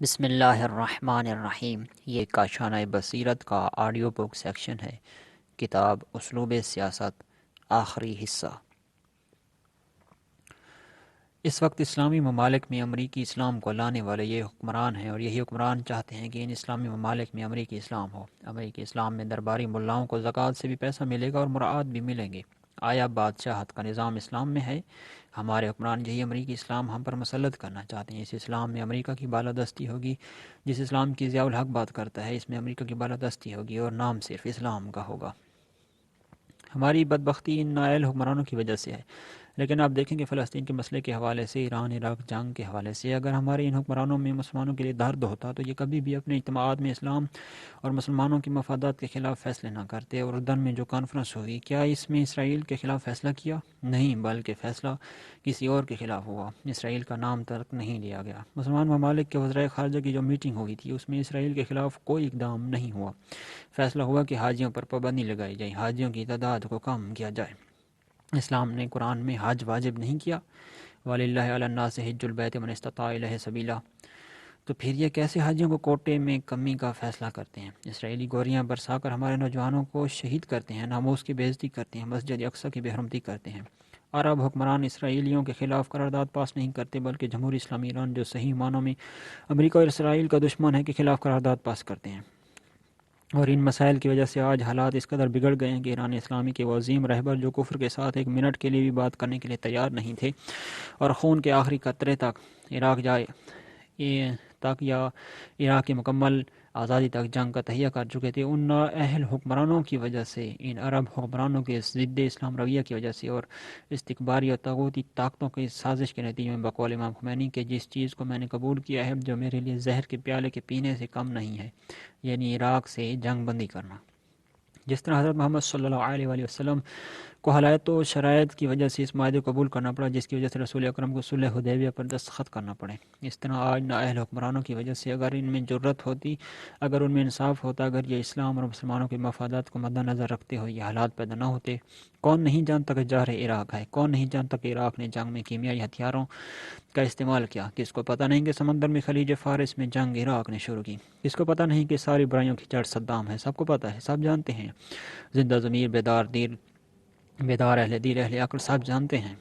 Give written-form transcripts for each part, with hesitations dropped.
بسم اللہ الرحمن الرحیم۔ یہ کاشانہ بصیرت کا آڈیو بک سیکشن ہے۔ کتاب اسلوب سیاست، آخری حصہ۔ اس وقت اسلامی ممالک میں امریکی اسلام کو لانے والے یہ حکمران ہیں، اور یہی حکمران چاہتے ہیں کہ ان اسلامی ممالک میں امریکی اسلام ہو۔ امریکی اسلام میں درباری ملاؤں کو زکوٰۃ سے بھی پیسہ ملے گا اور مراعات بھی ملیں گے۔ آیا بادشاہت کا نظام اسلام میں ہے؟ ہمارے حکمران یہی امریکی اسلام ہم پر مسلط کرنا چاہتے ہیں۔ اس اسلام میں امریکہ کی بالادستی ہوگی۔ جس اسلام کی ضیاء الحق بات کرتا ہے، اس میں امریکہ کی بالادستی ہوگی اور نام صرف اسلام کا ہوگا۔ ہماری بدبختی ان نائل حکمرانوں کی وجہ سے ہے، لیکن آپ دیکھیں کہ فلسطین کے مسئلے کے حوالے سے، ایران عراق جنگ کے حوالے سے اگر ہمارے ان حکمرانوں میں مسلمانوں کے لیے درد ہوتا تو یہ کبھی بھی اپنے اجتماعات میں اسلام اور مسلمانوں کے مفادات کے خلاف فیصلے نہ کرتے۔ اور اردن میں جو کانفرنس ہوئی، کیا اس میں اسرائیل کے خلاف فیصلہ کیا؟ نہیں، بلکہ فیصلہ کسی اور کے خلاف ہوا۔ اسرائیل کا نام تک نہیں لیا گیا۔ مسلمان ممالک کے وزرائے خارجہ کی جو میٹنگ ہوئی تھی، اس میں اسرائیل کے خلاف کوئی اقدام نہیں ہوا۔ فیصلہ ہوا کہ حاجیوں پر پابندی لگائی جائے، حاجیوں کی تعداد کو کم کیا جائے۔ اسلام نے قرآن میں حج واجب نہیں کیا، وَلِلَّهِ عَلَى النَّاسِ حِجُّ الْبَيْتِ مَنِ اسْتَطَاعَ إِلَيْهِ سَبِيلًا۔ تو پھر یہ کیسے حاجیوں کو کوٹے میں کمی کا فیصلہ کرتے ہیں؟ اسرائیلی گوریاں برسا کر ہمارے نوجوانوں کو شہید کرتے ہیں، ناموس کی بے عزتی کرتے ہیں، مسجد اقصی کی بے حرمتی کرتے ہیں۔ عرب حکمران اسرائیلیوں کے خلاف قرارداد پاس نہیں کرتے، بلکہ جمہوری اسلامی ایران جو صحیح معنوں میں امریکہ اور اسرائیل کا دشمن ہے کے خلاف قرارداد پاس کرتے ہیں۔ اور ان مسائل کی وجہ سے آج حالات اس قدر بگڑ گئے ہیں کہ ایران اسلامی کے وہ عظیم رہبر جو کفر کے ساتھ ایک منٹ کے لیے بھی بات کرنے کے لیے تیار نہیں تھے اور خون کے آخری قطرے تک یا عراق کی مکمل آزادی تک جنگ کا تہیہ کر چکے تھے، ان نااہل حکمرانوں کی وجہ سے، ان عرب حکمرانوں کے ضد اسلام رویہ کی وجہ سے اور استکباری اور طاغوتی طاقتوں کی سازش کے نتیجے میں، بقول امام خمینی کہ جس چیز کو میں نے قبول کیا ہے جو میرے لیے زہر کے پیالے کے پینے سے کم نہیں ہے، یعنی عراق سے جنگ بندی کرنا۔ جس طرح حضرت محمد صلی اللہ علیہ وآلہ وسلم کو حالات و شرائط کی وجہ سے اس معاہدے کو قبول کرنا پڑا، جس کی وجہ سے رسول اکرم کو صلح حدیبیہ پر دستخط کرنا پڑے، اس طرح آج نااہل حکمرانوں کی وجہ سے اگر ان میں جرت ہوتی، اگر ان میں انصاف ہوتا، اگر یہ اسلام اور مسلمانوں کے مفادات کو مد نظر رکھتے ہوئے یہ حالات پیدا نہ ہوتے۔ کون نہیں جانتا کہ جار عراق ہے؟ کون نہیں جانتا کہ عراق نے جنگ میں کیمیائی ہتھیاروں کا استعمال کیا؟ کس کو پتہ نہیں کہ سمندر میں خلیج فارس میں جنگ عراق نے شروع کی؟ کس کو پتہ نہیں کہ ساری برائیوں کی جڑ صدام ہے؟ سب کو پتہ ہے، سب جانتے ہیں۔ زندہ ضمیر، بیدار اہل دیر، اہل عقل سب جانتے ہیں۔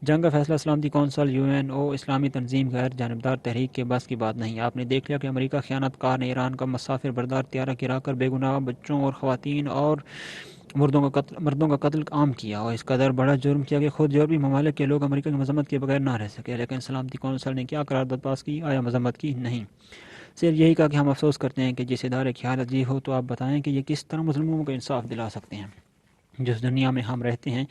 جنگ کا فیصلہ سلامتی کونسل، UN او، اسلامی تنظیم، غیر جانبدار تحریک کے بس کی بات نہیں۔ آپ نے دیکھ لیا کہ امریکہ خیانت کار نے ایران کا مسافر بردار طیارہ گرا کر بے گناہ بچوں اور خواتین اور مردوں کا قتل عام کیا، اور اس قدر بڑا جرم کیا کہ خود یورپی ممالک کے لوگ امریکہ کی مذمت کے بغیر نہ رہ سکے۔ لیکن سلامتی کونسل نے کیا قرارداد پاس کی؟ آیا مذمت کی؟ نہیں، صرف یہی کہا کہ ہم افسوس کرتے ہیں کہ جس ادارے کی حالت یہ ہو، تو آپ بتائیں کہ یہ کس طرح مظلوموں کو انصاف دلا سکتے ہیں۔ جس دنیا میں ہم رہتے ہیں،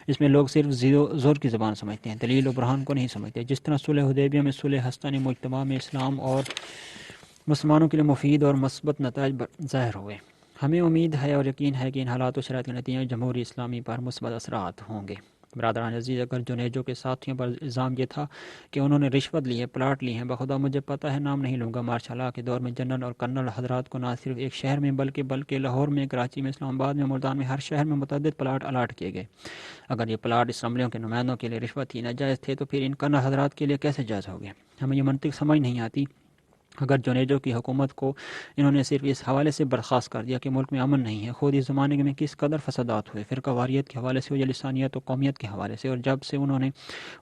اس میں لوگ صرف زور کی زبان سمجھتے ہیں، دلیل و برہان کو نہیں سمجھتے۔ جس طرح صلح حدیبیہ میں صلح ہستہ نے مجتمع میں اسلام اور مسلمانوں کے لیے مفید اور مثبت نتائج ظاہر ہوئے۔ ہمیں امید ہے اور یقین ہے کہ ان حالات و شرائط کے نتیجے میں جمہوری اسلامی پر مثبت اثرات ہوں گے۔ برادران عزیز، اگر جنیجو کے ساتھیوں پر الزام یہ تھا کہ انہوں نے رشوت لی ہے، پلاٹ لی ہیں، بخدا مجھے پتہ ہے نام نہیں لوں گا، مارشاء اللہ کے دور میں جنرل اور کرنل حضرات کو نہ صرف ایک شہر میں بلکہ لاہور میں، کراچی میں، اسلام آباد میں، ملتان میں، ہر شہر میں متعدد پلاٹ الاٹ کیے گئے۔ اگر یہ پلاٹ اسمبلیوں کے نمائندوں کے لیے رشوت ہی ناجائز تھے تو پھر ان کرنل حضرات کے لیے کیسے جائز ہو گئے؟ ہمیں یہ منطق سمجھ نہیں آتی۔ اگر جنیجو کی حکومت کو انہوں نے صرف اس حوالے سے برخاست کر دیا کہ ملک میں امن نہیں ہے، خود اس زمانے میں کس قدر فسادات ہوئے، فرقہ واریت کے حوالے سے، لسانیت و قومیت کے حوالے سے، اور جب سے انہوں نے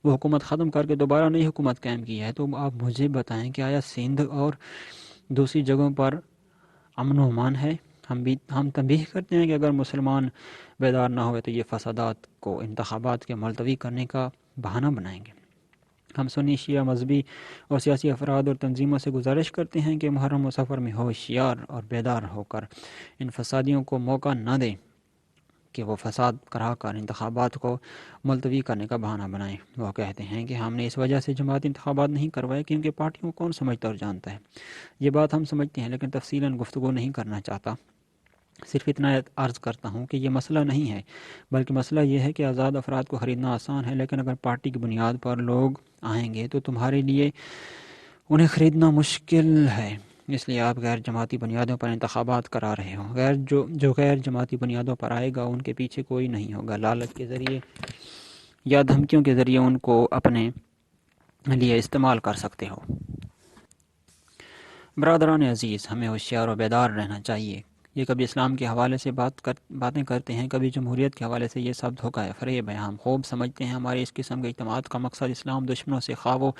وہ حکومت ختم کر کے دوبارہ نئی حکومت قائم کی ہے، تو آپ مجھے بتائیں کہ آیا سندھ اور دوسری جگہوں پر امن و امان ہے؟ ہم تنبیہ کرتے ہیں کہ اگر مسلمان بیدار نہ ہوئے تو یہ فسادات کو انتخابات کے ملتوی کرنے کا بہانہ بنائیں گے۔ ہم سنی شیعہ مذہبی اور سیاسی افراد اور تنظیموں سے گزارش کرتے ہیں کہ محرم و سفر میں ہوشیار اور بیدار ہو کر ان فسادیوں کو موقع نہ دیں کہ وہ فساد کرا کر انتخابات کو ملتوی کرنے کا بہانہ بنائیں۔ وہ کہتے ہیں کہ ہم نے اس وجہ سے جماعتی انتخابات نہیں کروائے کیونکہ پارٹیوں کو کون سمجھتا اور جانتا ہے۔ یہ بات ہم سمجھتے ہیں، لیکن تفصیلاً گفتگو نہیں کرنا چاہتا۔ صرف اتنا عرض کرتا ہوں کہ یہ مسئلہ نہیں ہے، بلکہ مسئلہ یہ ہے کہ آزاد افراد کو خریدنا آسان ہے، لیکن اگر پارٹی کی بنیاد پر لوگ آئیں گے تو تمہارے لیے انہیں خریدنا مشکل ہے۔ اس لیے آپ غیر جماعتی بنیادوں پر انتخابات کرا رہے ہو۔ جو غیر جماعتی بنیادوں پر آئے گا ان کے پیچھے کوئی نہیں ہوگا۔ لالچ کے ذریعے یا دھمکیوں کے ذریعے ان کو اپنے لیے استعمال کر سکتے ہو۔ برادران عزیز، ہمیں ہوشیار و بیدار رہنا چاہیے۔ یہ کبھی اسلام کے حوالے سے باتیں کرتے ہیں، کبھی جمہوریت کے حوالے سے۔ یہ سب دھوکہ ہے، فریب ہے۔ ہم خوب سمجھتے ہیں ہمارے اس قسم کے اجتماعات کا مقصد اسلام دشمنوں سے، خواہ وہ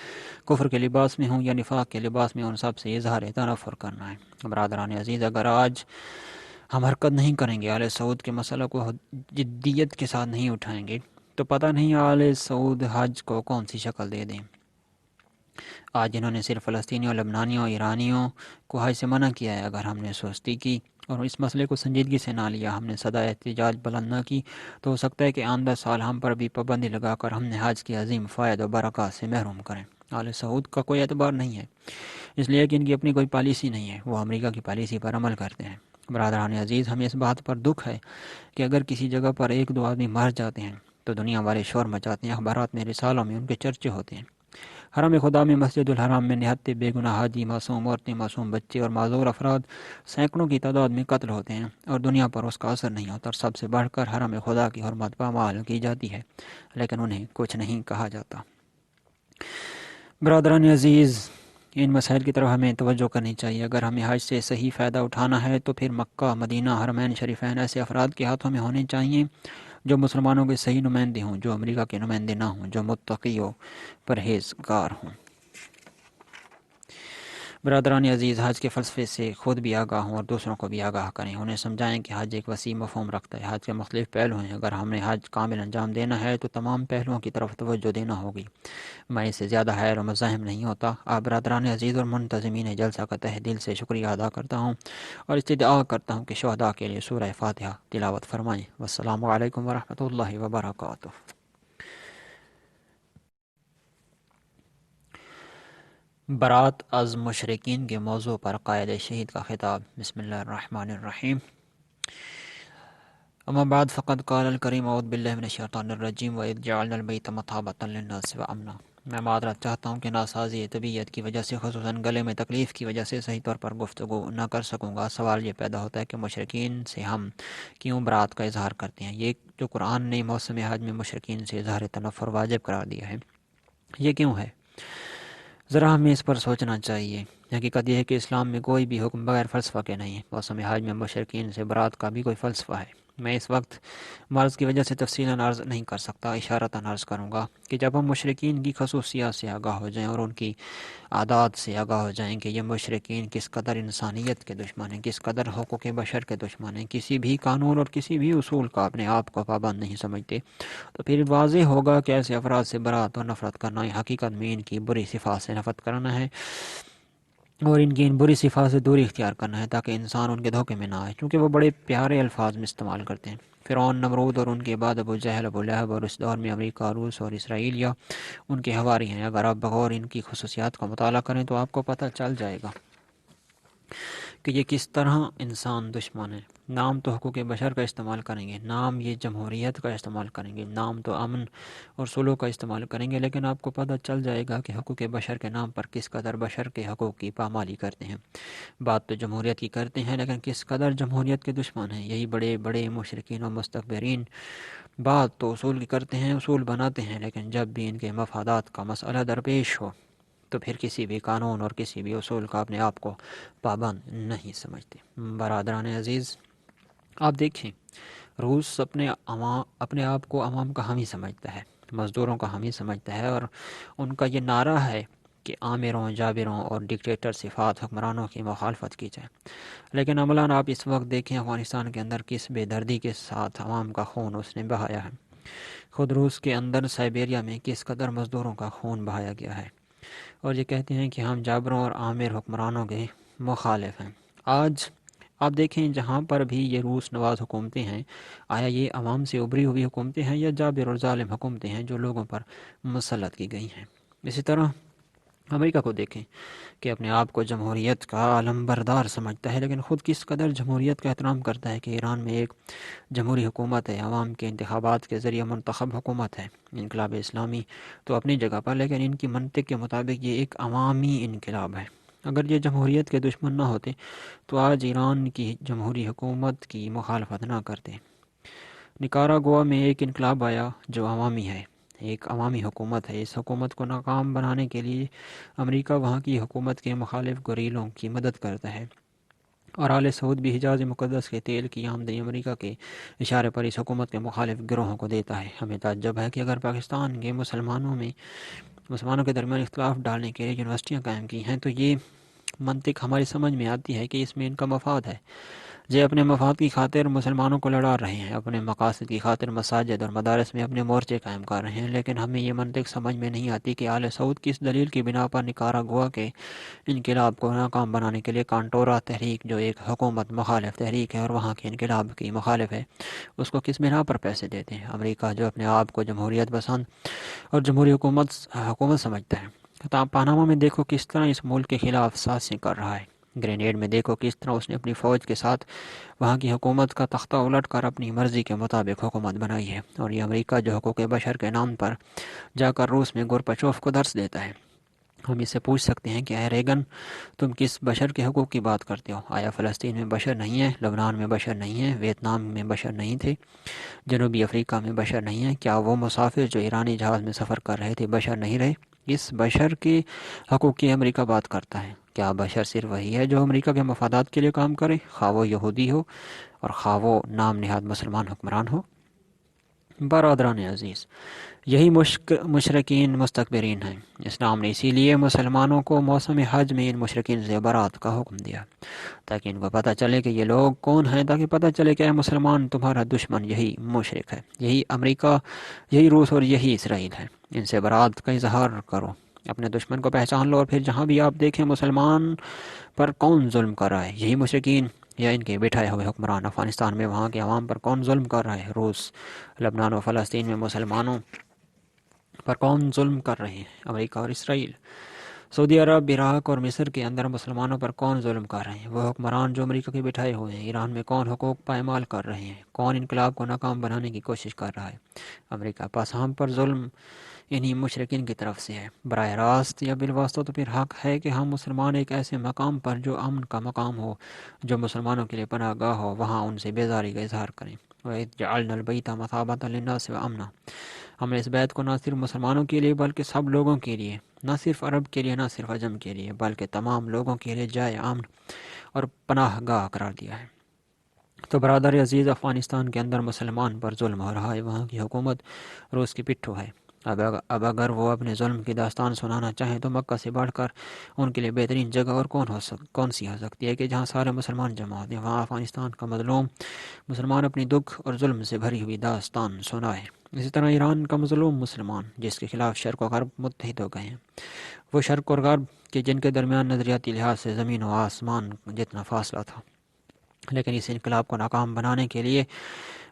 کفر کے لباس میں ہوں یا نفاق کے لباس میں، ان سب سے اظہار تنفر کرنا ہے۔ برادران عزیز، اگر آج ہم حرکت نہیں کریں گے، آل سعود کے مسئلہ کو جدیت کے ساتھ نہیں اٹھائیں گے، تو پتہ نہیں آل سعود حج کو کون سی شکل دے دیں۔ آج انہوں نے صرف فلسطینیوں، لبنانیوں، ایرانیوں کو حج سے منع کیا ہے۔ اگر ہم نے سستی کی اور اس مسئلے کو سنجیدگی سے نہ لیا، ہم نے صدا احتجاج بلند نہ کی، تو ہو سکتا ہے کہ آئندہ سال ہم پر بھی پابندی لگا کر ہم نے حج کی عظیم فائد و برکات سے محروم کریں۔ آل سعود کا کوئی اعتبار نہیں ہے، اس لیے کہ ان کی اپنی کوئی پالیسی نہیں ہے، وہ امریکہ کی پالیسی پر عمل کرتے ہیں۔ برادران عزیز، ہمیں اس بات پر دکھ ہے کہ اگر کسی جگہ پر ایک دو آدمی مر جاتے ہیں تو دنیا والے شور مچاتے ہیں، اخبارات میں، رسالوں میں ان کے چرچے ہوتے ہیں۔ حرم خدا میں، مسجد الحرام میں نہتے بے گناہ حاجی، معصوم عورتیں، معصوم بچے اور معذور افراد سینکڑوں کی تعداد میں قتل ہوتے ہیں، اور دنیا پر اس کا اثر نہیں ہوتا، اور سب سے بڑھ کر حرم خدا کی حرمت پامال کی جاتی ہے، لیکن انہیں کچھ نہیں کہا جاتا۔ برادران عزیز، ان مسائل کی طرف ہمیں توجہ کرنی چاہیے۔ اگر ہمیں حج سے صحیح فائدہ اٹھانا ہے تو پھر مکہ، مدینہ، حرمین شریفین ایسے افراد کے ہاتھوں میں ہونے چاہیے جو مسلمانوں کے صحیح نمائندے ہوں، جو امریکہ کے نمائندے نہ ہوں، جو متقی و پرہیزگار ہوں۔ برادران عزیز، حج کے فلسفے سے خود بھی آگاہ ہوں اور دوسروں کو بھی آگاہ کریں، انہیں سمجھائیں کہ حج ایک وسیع مفہوم رکھتا ہے، حج کے مختلف پہلو ہیں۔ اگر ہم نے حج کامل انجام دینا ہے تو تمام پہلوؤں کی طرف توجہ دینا ہوگی۔ میں اس سے زیادہ حیر و مزاحم نہیں ہوتا۔ آپ برادران عزیز اور منتظمین جلسہ کا تہ دل سے شکریہ ادا کرتا ہوں اور استدعا کرتا ہوں کہ شہداء کے لیے سورہ فاتحہ تلاوت فرمائیں۔ والسلام علیکم ورحمۃ اللہ وبرکاتہ۔ برات از مشرکین کے موضوع پر قائد شہید کا خطاب۔ بسم اللہ الرحمن الرحیم۔ اما بعد فقد قال الکریم اعوذ باللہ من الشیطان الرجیم وَإِذْ جَعَلْنَا الْبَيْتَ مَثَابَةً لِلنَّاسِ وَأَمْنًا۔ میں معذرت چاہتا ہوں کہ ناسازی طبیعت کی وجہ سے، خصوصاً گلے میں تکلیف کی وجہ سے صحیح طور پر گفتگو نہ کر سکوں گا۔ سوال یہ پیدا ہوتا ہے کہ مشرکین سے ہم کیوں برات کا اظہار کرتے ہیں؟ یہ جو قرآن نے موسم حج میں مشرکین سے اظہار تنفر واجب قرار دیا ہے، یہ کیوں ہے؟ ذرا ہمیں اس پر سوچنا چاہیے۔ حقیقت یہ ہے کہ اسلام میں کوئی بھی حکم بغیر فلسفہ کے نہیں ہے۔ موسم حج میں مشرکین سے برات کا بھی کوئی فلسفہ ہے۔ میں اس وقت مرض کی وجہ سے تفصیلاً عرض نہیں کر سکتا، اشارتاً عرض کروں گا کہ جب ہم مشرکین کی خصوصیات سے آگاہ ہو جائیں اور ان کی عادات سے آگاہ ہو جائیں کہ یہ مشرکین کس قدر انسانیت کے دشمن ہیں، کس قدر حقوق بشر کے دشمن ہیں، کسی بھی قانون اور کسی بھی اصول کا اپنے آپ کو پابند نہیں سمجھتے، تو پھر واضح ہوگا کہ ایسے افراد سے برات اور نفرت کرنا حقیقت میں ان کی بری صفات سے نفرت کرنا ہے اور ان کی ان بری صفات سے دوری اختیار کرنا ہے، تاکہ انسان ان کے دھوکے میں نہ آئے، کیونکہ وہ بڑے پیارے الفاظ میں استعمال کرتے ہیں۔ فرعون، نمرود اور ان کے بعد ابو جہل، ابو لہب، اور اس دور میں امریکہ، روس اور اسرائیل یا ان کے حواری ہیں۔ اگر آپ بغور ان کی خصوصیات کا مطالعہ کریں تو آپ کو پتہ چل جائے گا کہ یہ کس طرح انسان دشمن ہے۔ نام تو حقوق بشر کا استعمال کریں گے، نام یہ جمہوریت کا استعمال کریں گے، نام تو امن اور سلوک کا استعمال کریں گے، لیکن آپ کو پتہ چل جائے گا کہ حقوق بشر کے نام پر کس قدر بشر کے حقوق کی پامالی کرتے ہیں۔ بات تو جمہوریت کی کرتے ہیں، لیکن کس قدر جمہوریت کے دشمن ہیں۔ یہی بڑے بڑے مشرکین و مستکبرین بات تو اصول کی کرتے ہیں، اصول بناتے ہیں، لیکن جب بھی ان کے مفادات کا مسئلہ درپیش ہو تو پھر کسی بھی قانون اور کسی بھی اصول کا اپنے آپ کو پابند نہیں سمجھتے۔ برادران عزیز، آپ دیکھیں، روس اپنے آپ کو عوام کا حامی سمجھتا ہے، مزدوروں کا حامی سمجھتا ہے، اور ان کا یہ نعرہ ہے کہ آمروں، جابروں اور ڈکٹیٹر صفات حکمرانوں کی مخالفت کی جائے، لیکن عملاً آپ اس وقت دیکھیں افغانستان کے اندر کس بے دردی کے ساتھ عوام کا خون اس نے بہایا ہے۔ خود روس کے اندر سائبیریا میں کس قدر مزدوروں کا خون بہایا گیا ہے، اور یہ کہتے ہیں کہ ہم جابروں اور آمر حکمرانوں کے مخالف ہیں۔ آج آپ دیکھیں جہاں پر بھی یہ روس نواز حکومتیں ہیں، آیا یہ عوام سے ابری ہوئی حکومتیں ہیں یا جابر اور ظالم حکومتیں ہیں جو لوگوں پر مسلط کی گئی ہیں؟ اسی طرح امریکہ کو دیکھیں کہ اپنے آپ کو جمہوریت کا علم بردار سمجھتا ہے، لیکن خود کس قدر جمہوریت کا احترام کرتا ہے کہ ایران میں ایک جمہوری حکومت ہے، عوام کے انتخابات کے ذریعے منتخب حکومت ہے، انقلاب اسلامی تو اپنی جگہ پر، لیکن ان کی منطق کے مطابق یہ ایک عوامی انقلاب ہے۔ اگر یہ جمہوریت کے دشمن نہ ہوتے تو آج ایران کی جمہوری حکومت کی مخالفت نہ کرتے۔ نکاراگوا میں ایک انقلاب آیا جو عوامی ہے، ایک عوامی حکومت ہے۔ اس حکومت کو ناکام بنانے کے لیے امریکہ وہاں کی حکومت کے مخالف گوریلوں کی مدد کرتا ہے، اور آل سعود بھی حجاز مقدس کے تیل کی آمدنی امریکہ کے اشارے پر اس حکومت کے مخالف گروہوں کو دیتا ہے۔ ہمیں تعجب ہے کہ اگر پاکستان کے مسلمانوں کے درمیان اختلاف ڈالنے کے لیے یونیورسٹیاں قائم کی ہیں تو یہ منطق ہماری سمجھ میں آتی ہے کہ اس میں ان کا مفاد ہے۔ یہ اپنے مفاد کی خاطر مسلمانوں کو لڑا رہے ہیں، اپنے مقاصد کی خاطر مساجد اور مدارس میں اپنے مورچے قائم کر رہے ہیں، لیکن ہمیں یہ منطق سمجھ میں نہیں آتی کہ آل سعود کس دلیل کی بنا پر نکاراگوا کے انقلاب کو ناکام بنانے کے لیے کانٹورا تحریک، جو ایک حکومت مخالف تحریک ہے اور وہاں کے انقلاب کی مخالف ہے، اس کو کس بنا پر پیسے دیتے ہیں۔ امریکہ جو اپنے آپ کو جمہوریت پسند اور جمہوری حکومت سمجھتا ہے، پاناما میں دیکھو کس طرح اس ملک کے خلاف سازشیں کر رہا ہے۔ گرینیڈ میں دیکھو کس طرح اس نے اپنی فوج کے ساتھ وہاں کی حکومت کا تختہ الٹ کر اپنی مرضی کے مطابق حکومت بنائی ہے، اور یہ امریکہ جو حقوق بشر کے نام پر جا کر روس میں گورباچوف کو درس دیتا ہے۔ ہم اس سے پوچھ سکتے ہیں کہ اے ریگن، تم کس بشر کے حقوق کی بات کرتے ہو؟ آیا فلسطین میں بشر نہیں ہے؟ لبنان میں بشر نہیں ہے؟ ویتنام میں بشر نہیں تھے؟ جنوبی افریقہ میں بشر نہیں ہیں؟ کیا وہ مسافر جو ایرانی جہاز میں سفر کر رہے تھے بشر نہیں رہے؟ اس بشر کے حقوق کی امریکہ بات کرتا ہے۔ کیا بشر صرف وہی ہے جو امریکہ کے مفادات کے لیے کام کرے، خواہ وہ یہودی ہو اور خواہ وہ نام نہاد مسلمان حکمران ہو؟ برادران عزیز، یہی مشرکین مستکبرین ہیں۔ اسلام نے اسی لیے مسلمانوں کو موسم حج میں ان مشرکین سے برات کا حکم دیا، تاکہ ان کو پتہ چلے کہ یہ لوگ کون ہیں، تاکہ پتہ چلے کہ اے مسلمان، تمہارا دشمن یہی مشرک ہے، یہی امریکہ، یہی روس اور یہی اسرائیل ہے۔ ان سے برات کا اظہار کرو، اپنے دشمن کو پہچان لو، اور پھر جہاں بھی آپ دیکھیں مسلمان پر کون ظلم کر رہا ہے، یہی مشرکین یا ان کے بٹھائے ہوئے حکمران۔ افغانستان میں وہاں کے عوام پر کون ظلم کر رہا ہے؟ روس۔ لبنان و فلسطین میں مسلمانوں پر کون ظلم کر رہے ہیں؟ امریکہ اور اسرائیل۔ سعودی عرب، عراق اور مصر کے اندر مسلمانوں پر کون ظلم کر رہے ہیں؟ وہ حکمران جو امریکہ کے بٹھائے ہوئے ہیں۔ ایران میں کون حقوق پائمال کر رہے ہیں؟ کون انقلاب کو ناکام بنانے کی کوشش کر رہا ہے؟ امریکہ۔ پس ہم پر ظلم انہی مشرکین کی طرف سے ہے، براہ راست یا بالواسطہ۔ تو پھر حق ہے کہ ہم مسلمان ایک ایسے مقام پر جو امن کا مقام ہو، جو مسلمانوں کے لیے پناہ گاہ ہو، وہاں ان سے بیزاری کا اظہار کریں۔ وَإِذْ جَعَلْنَا الْبَيْتَ مَثَابَةً لِلنَّاسِ وَأَمْنًا۔ ہم نے اس بیت کو نہ صرف مسلمانوں کے لیے بلکہ سب لوگوں کے لیے، نہ صرف عرب کے لیے، نہ صرف عجم کے لیے، بلکہ تمام لوگوں کے لیے جائے امن اور پناہ گاہ قرار دیا ہے۔ تو برادر عزیز، افغانستان کے اندر مسلمان پر ظلم ہو رہا ہے، وہاں کی حکومت روس کی پٹھو ہے۔ اب اگر وہ اپنے ظلم کی داستان سنانا چاہیں تو مکہ سے بڑھ کر ان کے لیے بہترین جگہ اور کون سی ہو سکتی ہے کہ جہاں سارے مسلمان جمع ہوتے ہیں۔ وہاں افغانستان کا مظلوم مسلمان اپنی دکھ اور ظلم سے بھری ہوئی داستان سنائے۔ اسی طرح ایران کا مظلوم مسلمان، جس کے خلاف شرق و غرب متحد ہو گئے ہیں، وہ شرق اور غرب کے جن کے درمیان نظریاتی لحاظ سے زمین و آسمان جتنا فاصلہ تھا، لیکن اس انقلاب کو ناکام بنانے کے لیے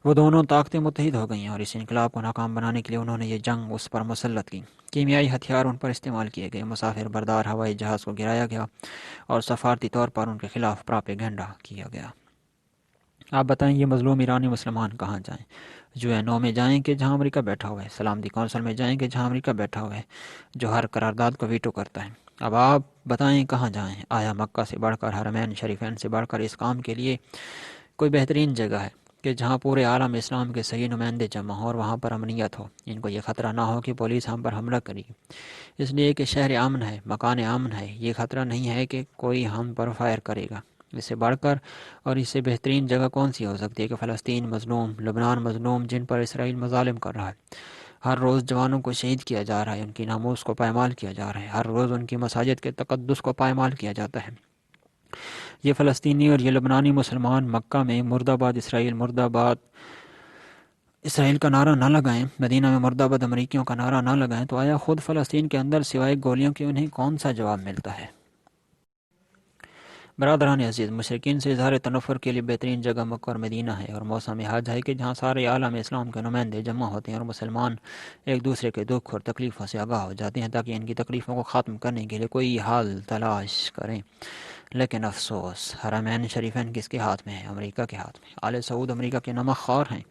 وہ دونوں طاقتیں متحد ہو گئی ہیں، اور اس انقلاب کو ناکام بنانے کے لیے انہوں نے یہ جنگ اس پر مسلط کی۔ کیمیائی ہتھیار ان پر استعمال کیے گئے، مسافر بردار ہوائی جہاز کو گرایا گیا، اور سفارتی طور پر ان کے خلاف پراپیگنڈا کیا گیا۔ آپ بتائیں یہ مظلوم ایرانی مسلمان کہاں جائیں؟ UN میں جائیں کہ جہاں امریکہ بیٹھا ہوا ہے؟ سلامتی کونسل میں جائیں کہ جہاں امریکہ بیٹھا ہوا ہے، جو ہر قرارداد کو ویٹو کرتا ہے؟ اب آپ بتائیں کہاں جائیں؟ آیا مکہ سے بڑھ کر، حرمین شریفین سے بڑھ کر اس کام کے لیے کوئی بہترین جگہ ہے کہ جہاں پورے عالم اسلام کے صحیح نمائندے جمع ہوں اور وہاں پر امنیت ہو، ان کو یہ خطرہ نہ ہو کہ پولیس ہم پر حملہ کرے گی، اس لیے کہ شہر امن ہے، مکان امن ہے، یہ خطرہ نہیں ہے کہ کوئی ہم پر فائر کرے گا۔ اس سے بڑھ کر اور اس سے بہترین جگہ کون سی ہو سکتی ہے کہ فلسطین مظلوم، لبنان مظلوم، جن پر اسرائیل مظالم کر رہا ہے، ہر روز جوانوں کو شہید کیا جا رہا ہے، ان کی ناموس کو پائمال کیا جا رہا ہے، ہر روز ان کی مساجد کے تقدس کو پائمال کیا جاتا ہے۔ یہ فلسطینی اور یہ لبنانی مسلمان مکہ میں مرد آباد اسرائیل، مرد آباد اسرائیل کا نعرہ نہ لگائیں، مدینہ میں مرد آباد امریکیوں کا نعرہ نہ لگائیں، تو آیا خود فلسطین کے اندر سوائے گولیوں کے انہیں کون سا جواب ملتا ہے؟ برادران عزیز، مشرکین سے اظہار تنفر کے لیے بہترین جگہ مکہ اور مدینہ ہے، اور موسم حج ہے کہ جہاں سارے عالم اسلام کے نمائندے جمع ہوتے ہیں اور مسلمان ایک دوسرے کے دکھ اور تکلیفوں سے آگاہ ہو جاتے ہیں تاکہ ان کی تکلیفوں کو ختم کرنے کے لیے کوئی حل تلاش کریں۔ لیکن افسوس، حرمین شریفین کس کے ہاتھ میں ہے؟ امریکہ کے ہاتھ میں۔ آل سعود امریکہ کے نمک خوار ہیں،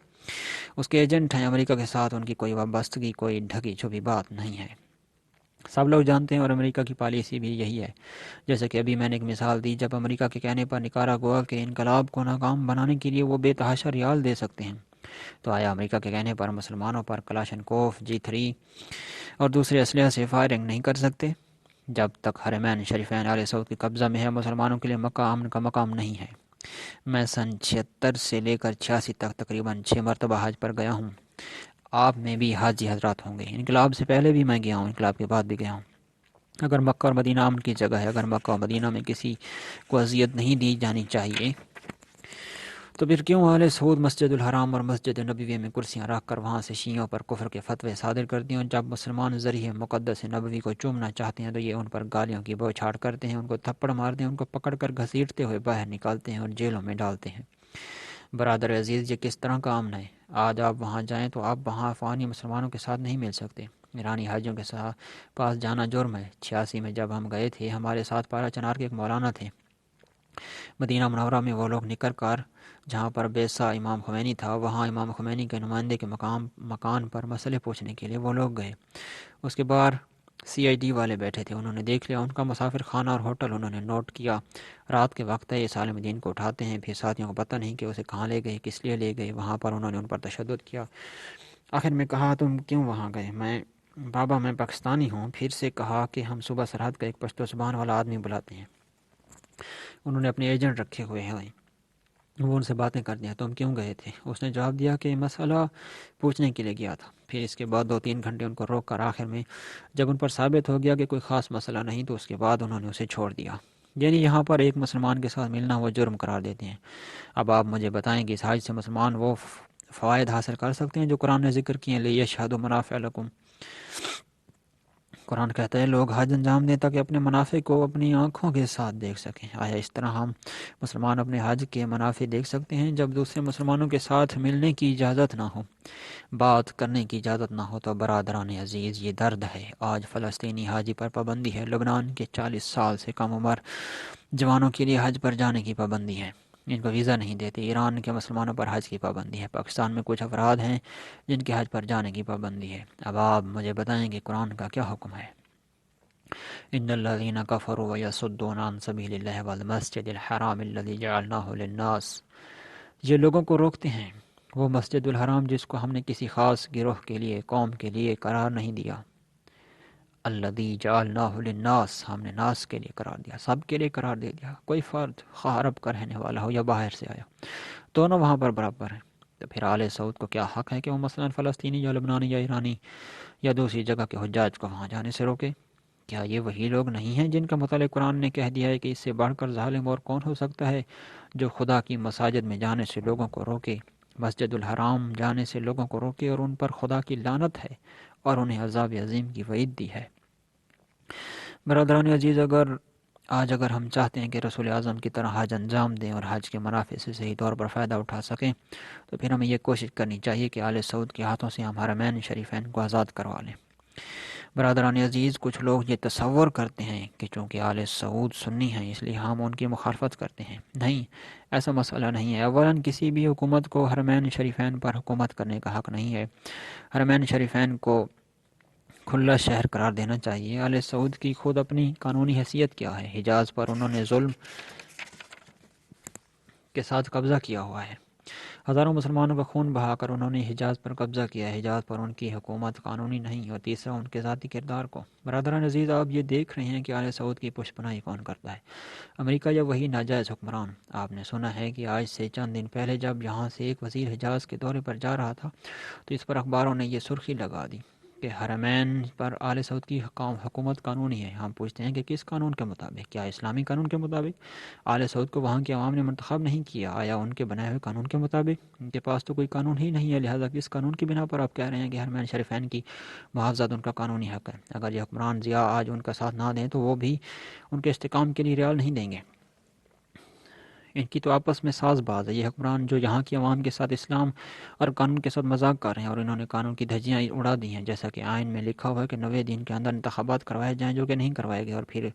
اس کے ایجنٹ ہیں۔ امریکہ کے ساتھ ان کی کوئی وابستگی، کوئی ڈھکی چھپی بات نہیں ہے، سب لوگ جانتے ہیں، اور امریکہ کی پالیسی بھی یہی ہے۔ جیسے کہ ابھی میں نے ایک مثال دی، جب امریکہ کے کہنے پر نکاراگوا کے انقلاب کو ناکام بنانے کے لیے وہ بے تحاشا ریال دے سکتے ہیں، تو آیا امریکہ کے کہنے پر مسلمانوں پر کلاشنکوف G3 اور دوسرے اسلحے سے فائرنگ نہیں کر سکتے؟ جب تک حرمین شریفین آل سعود کے قبضہ میں ہے، مسلمانوں کے لیے مکہ امن کا مقام نہیں ہے۔ میں سن 76 سے لے کر 86 تک تقریباً 6 مرتبہ حج پر گیا ہوں۔ آپ میں بھی حاجی حضرات ہوں گے۔ انقلاب سے پہلے بھی میں گیا ہوں، انقلاب کے بعد بھی گیا ہوں۔ اگر مکہ اور مدینہ امن کی جگہ ہے، اگر مکہ اور مدینہ میں کسی کو اذیت نہیں دی جانی چاہیے، تو پھر کیوں آل سعود مسجد الحرام اور مسجد نبوی میں کرسیاں رکھ کر وہاں سے شیعوں پر کفر کے فتوے صادر کرتی ہیں؟ جب مسلمان ذریعہ مقدس نبوی کو چومنا چاہتے ہیں تو یہ ان پر گالیوں کی بوچھاڑ کرتے ہیں، ان کو تھپڑ مارتے ہیں، ان کو پکڑ کر گھسیٹتے ہوئے باہر نکالتے ہیں اور جیلوں میں ڈالتے ہیں۔ برادر عزیز، یہ کس طرح کا امن ہے؟ آج آپ وہاں جائیں تو آپ وہاں افغانی مسلمانوں کے ساتھ نہیں مل سکتے۔ ایرانی حاجیوں کے ساتھ پاس جانا جرم ہے۔ 86 میں جب ہم گئے تھے، ہمارے ساتھ پارا چنار کے ایک مولانا تھے۔ مدینہ منورہ میں وہ لوگ نکل کر جہاں پر بیسا امام خمینی تھا، وہاں امام خمینی کے نمائندے کے مکان پر مسئلے پوچھنے کے لیے وہ لوگ گئے۔ اس کے بعد CID والے بیٹھے تھے، انہوں نے دیکھ لیا ان کا مسافر خانہ اور ہوٹل انہوں نے نوٹ کیا۔ رات کے وقت ہے، یہ سالم دین کو اٹھاتے ہیں، پھر ساتھیوں کو پتہ نہیں کہ اسے کہاں لے گئے، کس لیے لے گئے۔ وہاں پر انہوں نے ان پر تشدد کیا۔ آخر میں کہا تم کیوں وہاں گئے؟ بابا میں پاکستانی ہوں۔ پھر سے کہا کہ ہم صبح سرحد کا ایک پشتو زبان والا آدمی بلاتے ہیں، انہوں نے اپنے ایجنٹ رکھے ہوئے ہیں، وہ ان سے باتیں کرتے ہیں۔ تم کیوں گئے تھے؟ اس نے جواب دیا کہ مسئلہ پوچھنے کے لیے گیا تھا۔ پھر اس کے بعد 2-3 گھنٹے ان کو روک کر آخر میں جب ان پر ثابت ہو گیا کہ کوئی خاص مسئلہ نہیں تو اس کے بعد انہوں نے اسے چھوڑ دیا۔ یعنی یہاں پر ایک مسلمان کے ساتھ ملنا وہ جرم قرار دیتے ہیں۔ اب آپ مجھے بتائیں کہ اس حج سے مسلمان وہ فوائد حاصل کر سکتے ہیں جو قرآن نے ذکر کیے ہیں، لیشہدوا منافع لکم۔ قرآن کہتا ہے لوگ حج انجام دیں تاکہ اپنے منافع کو اپنی آنکھوں کے ساتھ دیکھ سکیں۔ آیا اس طرح ہم مسلمان اپنے حج کے منافع دیکھ سکتے ہیں؟ جب دوسرے مسلمانوں کے ساتھ ملنے کی اجازت نہ ہو، بات کرنے کی اجازت نہ ہو تو برادران عزیز یہ درد ہے۔ آج فلسطینی حاجی پر پابندی ہے، لبنان کے 40 سال سے کم عمر جوانوں کے لیے حج پر جانے کی پابندی ہے، ان کو ویزا نہیں دیتے۔ ایران کے مسلمانوں پر حج کی پابندی ہے۔ پاکستان میں کچھ افراد ہیں جن کے حج پر جانے کی پابندی ہے۔ اب آپ مجھے بتائیں کہ قرآن کا کیا حکم ہے؟ ان الذين كفروا ويصدون عن سبيل الله والمسجد الحرام الذي جعلناه للناس، یہ لوگوں کو روکتے ہیں وہ مسجد الحرام جس کو ہم نے کسی خاص گروہ کے لیے، قوم کے لیے قرار نہیں دیا۔ الذي جعلناه للناس، ہم نے ناس کے لیے قرار دیا، سب کے لیے قرار دے دیا۔ کوئی فرد خواہ عرب کا رہنے والا ہو یا باہر سے آیا، دونوں وہاں پر برابر ہیں۔ تو پھر آل سعود کو کیا حق ہے کہ وہ مثلا فلسطینی یا لبنانی یا ایرانی یا دوسری جگہ کے حجاج کو وہاں جانے سے روکے؟ کیا یہ وہی لوگ نہیں ہیں جن کا متعلق قرآن نے کہہ دیا ہے کہ اس سے بڑھ کر ظالم اور کون ہو سکتا ہے، جو خدا کی مساجد میں جانے سے لوگوں کو روکے، مسجد الحرام جانے سے لوگوں کو روکے، اور ان پر خدا کی لعنت ہے اور انہیں عذاب عظیم کی وعید دی ہے۔ برادران عزیز، اگر ہم چاہتے ہیں کہ رسول اعظم کی طرح حج انجام دیں اور حج کے منافع سے صحیح طور پر فائدہ اٹھا سکیں، تو پھر ہمیں یہ کوشش کرنی چاہیے کہ آل سعود کے ہاتھوں سے ہم حرمین شریفین کو آزاد کروا لیں۔ برادران عزیز، کچھ لوگ یہ تصور کرتے ہیں کہ چونکہ آل سعود سنی ہیں اس لیے ہم ان کی مخالفت کرتے ہیں۔ نہیں، ایسا مسئلہ نہیں ہے۔ اولاً کسی بھی حکومت کو حرمین شریفین پر حکومت کرنے کا حق نہیں ہے۔ حرمین شریفین کو کھلا شہر قرار دینا چاہیے۔ آل سعود کی خود اپنی قانونی حیثیت کیا ہے؟ حجاز پر انہوں نے ظلم کے ساتھ قبضہ کیا ہوا ہے، ہزاروں مسلمانوں کا خون بہا کر انہوں نے حجاز پر قبضہ کیا ہے۔ حجاز پر ان کی حکومت قانونی نہیں، اور تیسرا ان کے ذاتی کردار کو۔ برادران عزیز، آپ یہ دیکھ رہے ہیں کہ آل سعود کی پشت پناہی کون کرتا ہے، امریکہ یا وہی ناجائز حکمران؟ آپ نے سنا ہے کہ آج سے چند دن پہلے جب یہاں سے ایک وزیر حجاز کے دورے پر جا رہا تھا تو اس پر اخباروں نے یہ سرخی لگا دی کہ حرمین پر آل سعود کی حکومت قانونی ہے۔ ہم پوچھتے ہیں کہ کس قانون کے مطابق؟ کیا اسلامی قانون کے مطابق؟ آل سعود کو وہاں کے عوام نے منتخب نہیں کیا، آیا ان کے بنائے ہوئے قانون کے مطابق؟ ان کے پاس تو کوئی قانون ہی نہیں ہے، لہٰذا کس قانون کی بنا پر آپ کہہ رہے ہیں کہ حرمین شریفین کی محافظت ان کا قانونی حق ہے؟ اگر یہ حکمران ضیاء آج ان کا ساتھ نہ دیں تو وہ بھی ان کے استحکام کے لیے ریال نہیں دیں گے۔ ان کی تو آپس میں ساز باز ہے۔ یہ حکمران جو یہاں کی عوام کے ساتھ اسلام اور قانون کے ساتھ مذاق کر رہے ہیں، اور انہوں نے قانون کی دھجیاں اڑا دی ہیں، جیسا کہ آئین میں لکھا ہوا ہے کہ 90 دن کے اندر انتخابات کروائے جائیں، جو کہ نہیں کروائے گئے، اور پھر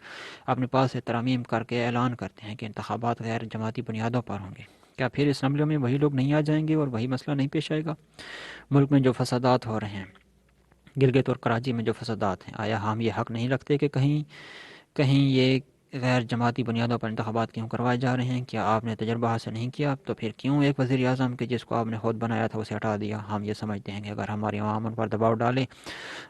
اپنے پاس سے ترامیم کر کے اعلان کرتے ہیں کہ انتخابات غیر جماعتی بنیادوں پر ہوں گے۔ کیا پھر اسمبلیوں میں وہی لوگ نہیں آ جائیں گے اور وہی مسئلہ نہیں پیش آئے گا؟ ملک میں جو فسادات ہو رہے ہیں، گلگت اور کراچی میں جو فسادات ہیں، آیا ہم یہ حق نہیں رکھتے کہ کہیں یہ غیر جماعتی بنیادوں پر انتخابات کیوں کروائے جا رہے ہیں؟ کیا آپ نے تجربہ حاصل نہیں کیا؟ تو پھر کیوں ایک وزیر اعظم کے جس کو آپ نے خود بنایا تھا اسے ہٹا دیا؟ ہم یہ سمجھتے ہیں کہ اگر ہماری عوام ان پر دباؤ ڈالے،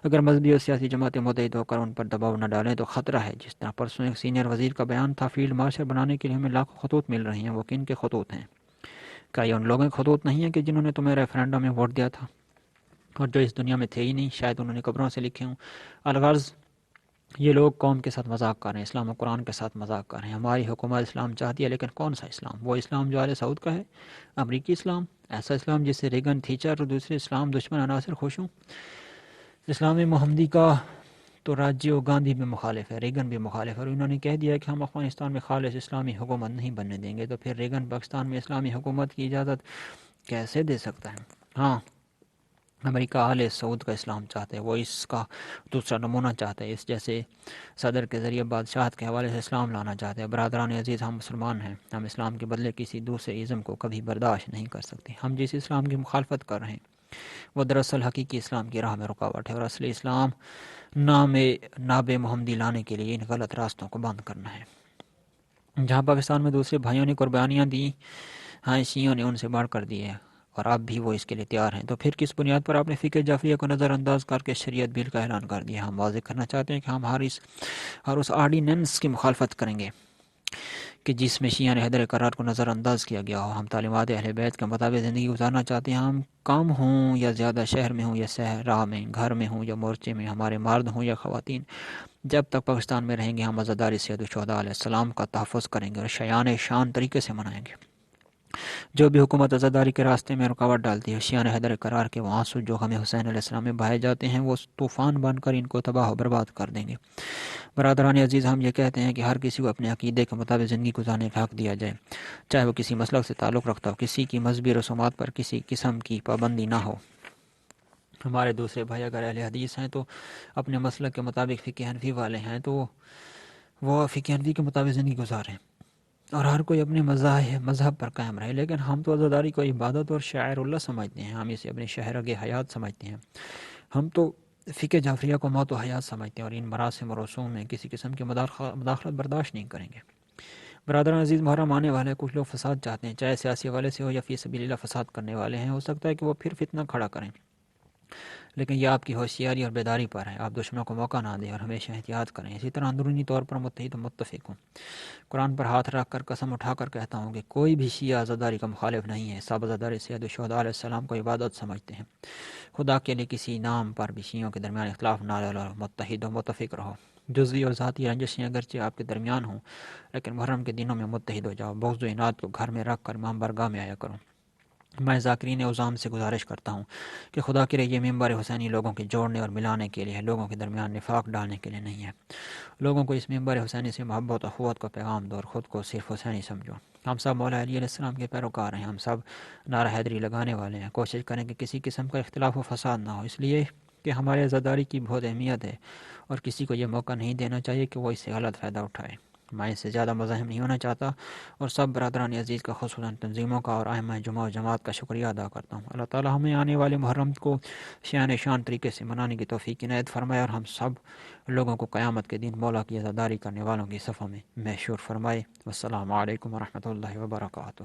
اگر مذہبی اور سیاسی جماعتیں متحد ہو کر ان پر دباؤ نہ ڈالیں تو خطرہ ہے۔ جس طرح پرسوں ایک سینئر وزیر کا بیان تھا، فیلڈ مارشل بنانے کے لیے ہمیں لاکھوں خطوط مل رہی ہیں۔ وہ کن کے خطوط ہیں؟ کیا یہ ان لوگوں کے خطوط نہیں ہیں کہ جنہوں نے تمہیں ریفرینڈم میں ووٹ دیا تھا اور جو اس دنیا میں تھے ہی نہیں؟ شاید انہوں نے قبروں سے لکھے ہوں۔ الغرض یہ لوگ قوم کے ساتھ مذاق کر رہے ہیں، اسلام و قرآن کے ساتھ مذاق کر رہے ہیں۔ ہماری حکومت اسلام چاہتی ہے، لیکن کون سا اسلام؟ وہ اسلام جو آل سعود کا ہے، امریکی اسلام، ایسا اسلام جس سے ریگن، تھیچر اور دوسرے اسلام دشمن عناصر خوش ہوں؟ اسلام محمدی کا تو راجیو گاندھی بھی مخالف ہے، ریگن بھی مخالف ہے، اور انہوں نے کہہ دیا کہ ہم افغانستان میں خالص اسلامی حکومت نہیں بننے دیں گے۔ تو پھر ریگن پاکستان میں اسلامی حکومت کی اجازت کیسے دے سکتا ہے؟ ہاں، امریکہ آل سعود کا اسلام چاہتا ہے، وہ اس کا دوسرا نمونہ چاہتا ہے، اس جیسے صدر کے ذریعے بادشاہت کے حوالے سے اسلام لانا چاہتے ہیں۔ برادران عزیز، ہم مسلمان ہیں، ہم اسلام کے بدلے کسی دوسرے ازم کو کبھی برداشت نہیں کر سکتے۔ ہم جس اسلام کی مخالفت کر رہے ہیں وہ دراصل حقیقی اسلام کی راہ میں رکاوٹ ہے، اور اصلی اسلام ناب محمدی لانے کے لیے ان غلط راستوں کو بند کرنا ہے۔ جہاں پاکستان میں دوسرے بھائیوں نے قربانیاں دی، ہاں شیعوں نے ان سے بڑھ کر دی ہے، اور اب بھی وہ اس کے لیے تیار ہیں، تو پھر کس بنیاد پر آپ نے فقہ جعفریہ کو نظر انداز کر کے شریعت بل کا اعلان کر دیا؟ ہم واضح کرنا چاہتے ہیں کہ ہم ہر اس آرڈیننس کی مخالفت کریں گے کہ جس میں شیعہ حیدر قرار کو نظر انداز کیا گیا ہو۔ ہم تعلیمات اہل بیت کے مطابق زندگی گزارنا چاہتے ہیں، ہم کم ہوں یا زیادہ، شہر میں ہوں یا صحرا میں، گھر میں ہوں یا مورچے میں، ہمارے مرد ہوں یا خواتین، جب تک پاکستان میں رہیں گے ہم عزاداری سید الشہداء علیہ السلام کا تحفظ کریں گے اور شایان شان طریقے سے منائیں گے۔ جو بھی حکومت عزاداری کے راستے میں رکاوٹ ڈالتی ہے، شیعہ حیدر قرار کے وہ آنسو جو ہمیں حسین علیہ السلام میں بہائے جاتے ہیں، وہ طوفان بن کر ان کو تباہ و برباد کر دیں گے۔ برادران عزیز، ہم یہ کہتے ہیں کہ ہر کسی کو اپنے عقیدے کے مطابق زندگی گزارنے کا حق دیا جائے، چاہے وہ کسی مسلک سے تعلق رکھتا ہو، کسی کی مذہبی رسومات پر کسی قسم کی پابندی نہ ہو۔ ہمارے دوسرے بھائی اگر اہل حدیث ہیں تو اپنے مسلک کے مطابق، فقہ حنفی والے ہیں تو وہ فقہ حنفی کے مطابق زندگی گزاریں، اور ہر کوئی اپنے مذہب پر قائم رہے۔ لیکن ہم تو عزاداری کو عبادت اور شاعر اللہ سمجھتے ہیں، ہم اسے اپنے شہرگ حیات سمجھتے ہیں۔ ہم تو فقہ جعفریہ کو موت و حیات سمجھتے ہیں، اور ان مراسم و رسوم میں کسی قسم کی مداخلت برداشت نہیں کریں گے۔ برادران عزیز، محرم آنے والے کچھ لوگ فساد چاہتے ہیں، چاہے سیاسی حوالے سے ہو یا فی سبیل اللہ فساد کرنے والے ہیں، ہو سکتا ہے کہ وہ پھر فتنہ کھڑا کریں، لیکن یہ آپ کی ہوشیاری اور بیداری پر ہے۔ آپ دشمنوں کو موقع نہ دیں اور ہمیشہ احتیاط کریں، اسی طرح اندرونی طور پر متحد و متفق ہوں۔ قرآن پر ہاتھ رکھ کر قسم اٹھا کر کہتا ہوں کہ کوئی بھی شیعہ عزاداری کا مخالف نہیں ہے۔ سب عزاداری سید الشہداء علیہ السلام کو عبادت سمجھتے ہیں۔ خدا کے لیے کسی نام پر بھی شیعوں کے درمیان اختلاف نہ ڈالو، متحد و متفق رہو۔ جزوی اور ذاتی رنجشیں اگرچہ آپ کے درمیان ہوں، لیکن محرم کے دنوں میں متحد ہو جاؤ۔ بغض و عناد کو گھر میں رکھ کر امام برگاہ میں آیا کرو۔ میں ذاکرین عظام سے گزارش کرتا ہوں کہ خدا کے لیے یہ ممبر حسینی لوگوں کے جوڑنے اور ملانے کے لیے ہے، لوگوں کے درمیان نفاق ڈالنے کے لیے نہیں ہے۔ لوگوں کو اس ممبر حسینی سے محبت و اخوت کا پیغام دو اور خود کو صرف حسینی سمجھو۔ ہم سب مولا علی علیہ السلام کے پیروکار ہیں، ہم سب نعرہ حیدری لگانے والے ہیں۔ کوشش کریں کہ کسی قسم کا اختلاف و فساد نہ ہو، اس لیے کہ ہمارے عزاداری کی بہت اہمیت ہے، اور کسی کو یہ موقع نہیں دینا چاہیے کہ وہ اس سے غلط فائدہ اٹھائے۔ میں اس سے زیادہ مزاحم نہیں ہونا چاہتا، اور سب برادران عزیز کا، خصوصاً تنظیموں کا اور ائمہ جمعہ و جماعت کا شکریہ ادا کرتا ہوں۔ اللہ تعالی ہمیں آنے والے محرم کو شان شان طریقے سے منانے کی توفیق عنایت فرمائے، اور ہم سب لوگوں کو قیامت کے دن مولا کی عزاداری کرنے والوں کی صفوں میں محشور فرمائے۔ والسلام علیکم ورحمۃ اللہ وبرکاتہ۔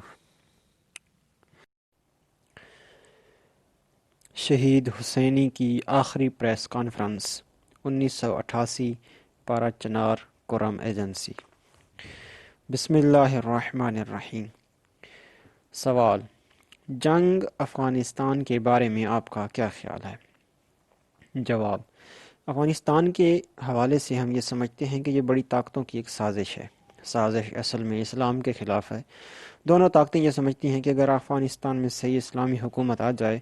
شہید حسینی کی آخری پریس کانفرنس 1988 پارا چنار کرم ایجنسی۔ بسم اللہ الرحمن الرحیم۔ سوال: جنگ افغانستان کے بارے میں آپ کا کیا خیال ہے؟ جواب: افغانستان کے حوالے سے ہم یہ سمجھتے ہیں کہ یہ بڑی طاقتوں کی ایک سازش ہے۔ سازش اصل میں اسلام کے خلاف ہے۔ دونوں طاقتیں یہ سمجھتی ہیں کہ اگر افغانستان میں صحیح اسلامی حکومت آ جائے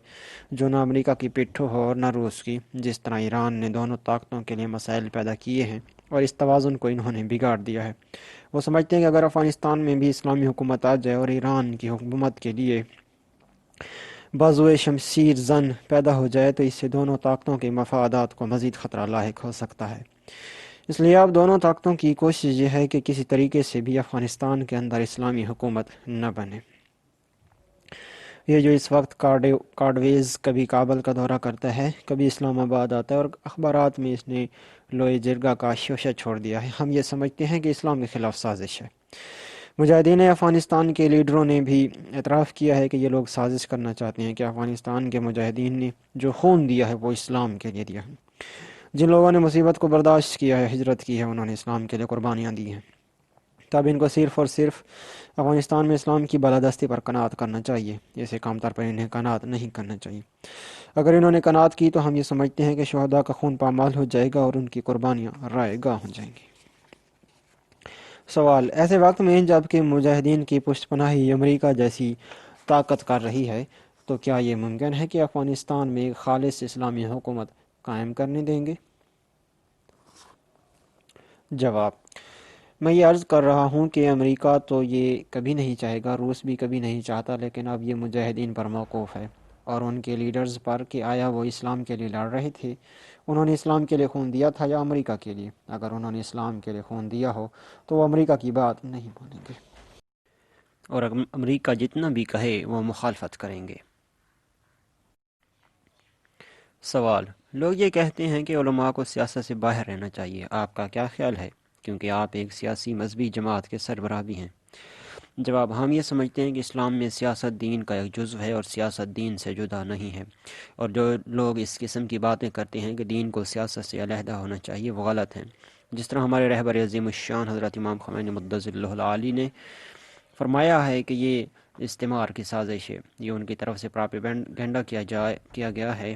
جو نہ امریکہ کی پٹھوں ہو اور نہ روس کی، جس طرح ایران نے دونوں طاقتوں کے لیے مسائل پیدا کیے ہیں اور اس توازن کو انہوں نے بگاڑ دیا ہے، وہ سمجھتے ہیں کہ اگر افغانستان میں بھی اسلامی حکومت آ جائے اور ایران کی حکومت کے لیے بازوئے شمشیر زن پیدا ہو جائے تو اس سے دونوں طاقتوں کے مفادات کو مزید خطرہ لاحق ہو سکتا ہے۔ اس لیے اب دونوں طاقتوں کی کوشش یہ ہے کہ کسی طریقے سے بھی افغانستان کے اندر اسلامی حکومت نہ بنے۔ یہ جو اس وقت کارڈویز کبھی کابل کا دورہ کرتا ہے، کبھی اسلام آباد آتا ہے اور اخبارات میں اس نے لوہے جرگہ کا شوشہ چھوڑ دیا ہے، ہم یہ سمجھتے ہیں کہ اسلام کے خلاف سازش ہے۔ مجاہدین افغانستان کے لیڈروں نے بھی اعتراف کیا ہے کہ یہ لوگ سازش کرنا چاہتے ہیں کہ افغانستان کے مجاہدین نے جو خون دیا ہے وہ اسلام کے لیے دیا ہے۔ جن لوگوں نے مصیبت کو برداشت کیا ہے، ہجرت کی ہے، انہوں نے اسلام کے لیے قربانیاں دی ہیں۔ تب ان کو صرف اور صرف افغانستان میں اسلام کی بالادستی پر قناعت کرنا چاہیے، اسے کام طور پر انہیں قناعت نہیں کرنا چاہیے۔ اگر انہوں نے قناعت کی تو ہم یہ سمجھتے ہیں کہ شہداء کا خون پامال ہو جائے گا اور ان کی قربانیاں رائے گاہ ہو جائیں گی۔ سوال: ایسے وقت میں جب کہ مجاہدین کی پشت پناہی امریکہ جیسی طاقت کر رہی ہے تو کیا یہ ممکن ہے کہ افغانستان میں ایک خالص اسلامی حکومت قائم کرنے دیں گے؟ جواب: میں یہ عرض کر رہا ہوں کہ امریکہ تو یہ کبھی نہیں چاہے گا، روس بھی کبھی نہیں چاہتا، لیکن اب یہ مجاہدین پر موقوف ہے اور ان کے لیڈرز پر کہ آیا وہ اسلام کے لیے لڑ رہے تھے، انہوں نے اسلام کے لیے خون دیا تھا یا امریکہ کے لیے۔ اگر انہوں نے اسلام کے لیے خون دیا ہو تو وہ امریکہ کی بات نہیں مانیں گے، اور امریکہ جتنا بھی کہے وہ مخالفت کریں گے۔ سوال: لوگ یہ کہتے ہیں کہ علماء کو سیاست سے باہر رہنا چاہیے، آپ کا کیا خیال ہے؟ کیونکہ آپ ایک سیاسی مذہبی جماعت کے سربراہ بھی ہیں۔ جواب: ہم یہ سمجھتے ہیں کہ اسلام میں سیاست دین کا ایک جزو ہے اور سیاست دین سے جدا نہیں ہے، اور جو لوگ اس قسم کی باتیں کرتے ہیں کہ دین کو سیاست سے علیحدہ ہونا چاہیے وہ غلط ہیں۔ جس طرح ہمارے رہبر عظیم الشان حضرت امام خمینی مقدس اللہ العالی نے فرمایا ہے کہ یہ استعمار کی سازش ہے، یہ ان کی طرف سے پراپیگنڈا کیا گیا ہے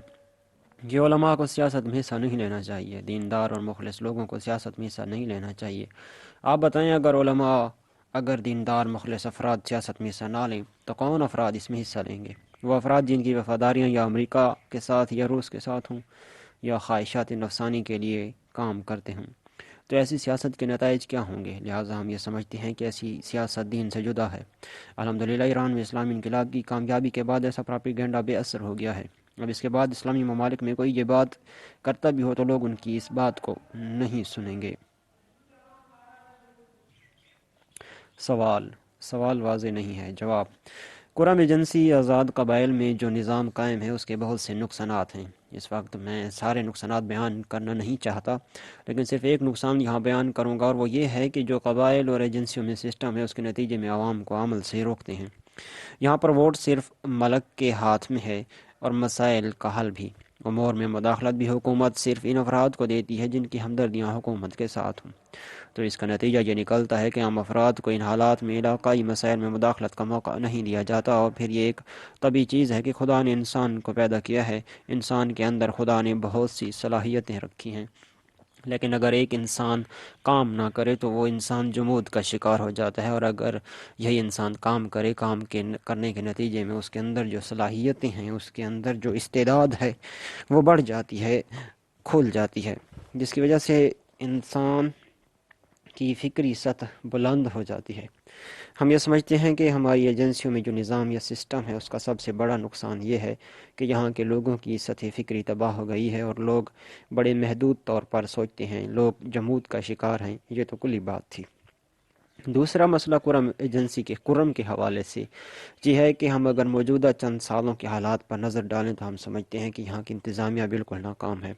کہ علماء کو سیاست میں حصہ نہیں لینا چاہیے، دیندار اور مخلص لوگوں کو سیاست میں حصہ نہیں لینا چاہیے۔ آپ بتائیں، اگر دیندار مخلص افراد سیاست میں حصہ نہ لیں تو کون افراد اس میں حصہ لیں گے؟ وہ افراد جن کی وفاداریاں یا امریکہ کے ساتھ یا روس کے ساتھ ہوں یا خواہشات نفسانی کے لیے کام کرتے ہوں، تو ایسی سیاست کے نتائج کیا ہوں گے؟ لہٰذا ہم یہ سمجھتے ہیں کہ ایسی سیاست دین سے جدا ہے۔ الحمدللہ ایران میں اسلامی انقلاب کی کامیابی کے بعد ایسا پراپیگنڈا بے اثر ہو گیا ہے۔ اب اس کے بعد اسلامی ممالک میں کوئی یہ بات کرتا بھی ہو تو لوگ ان کی اس بات کو نہیں سنیں گے۔ سوال واضح نہیں ہے۔ جواب: قرم ایجنسی آزاد قبائل میں جو نظام قائم ہے اس کے بہت سے نقصانات ہیں۔ اس وقت میں سارے نقصانات بیان کرنا نہیں چاہتا، لیکن صرف ایک نقصان یہاں بیان کروں گا، اور وہ یہ ہے کہ جو قبائل اور ایجنسیوں میں سسٹم ہے اس کے نتیجے میں عوام کو عمل سے روکتے ہیں۔ یہاں پر ووٹ صرف ملک کے ہاتھ میں ہے اور مسائل کا حل بھی، امور میں مداخلت بھی حکومت صرف ان افراد کو دیتی ہے جن کی ہمدردیاں حکومت کے ساتھ ہوں۔ تو اس کا نتیجہ یہ نکلتا ہے کہ عام افراد کو ان حالات میں علاقائی مسائل میں مداخلت کا موقع نہیں دیا جاتا، اور پھر یہ ایک طبیعی چیز ہے کہ خدا نے انسان کو پیدا کیا ہے، انسان کے اندر خدا نے بہت سی صلاحیتیں رکھی ہیں، لیکن اگر ایک انسان کام نہ کرے تو وہ انسان جمود کا شکار ہو جاتا ہے، اور اگر یہی انسان کام کرے، کرنے کے نتیجے میں اس کے اندر جو صلاحیتیں ہیں، اس کے اندر جو استعداد ہے وہ بڑھ جاتی ہے، کھل جاتی ہے، جس کی وجہ سے انسان کی فکری سطح بلند ہو جاتی ہے۔ ہم یہ سمجھتے ہیں کہ ہماری ایجنسیوں میں جو نظام یا سسٹم ہے اس کا سب سے بڑا نقصان یہ ہے کہ یہاں کے لوگوں کی سطح فکری تباہ ہو گئی ہے اور لوگ بڑے محدود طور پر سوچتے ہیں، لوگ جمود کا شکار ہیں۔ یہ تو کلی بات تھی۔ دوسرا مسئلہ قرم کے حوالے سے یہ ہے کہ ہم اگر موجودہ چند سالوں کے حالات پر نظر ڈالیں تو ہم سمجھتے ہیں کہ یہاں کی انتظامیہ بالکل ناکام ہے،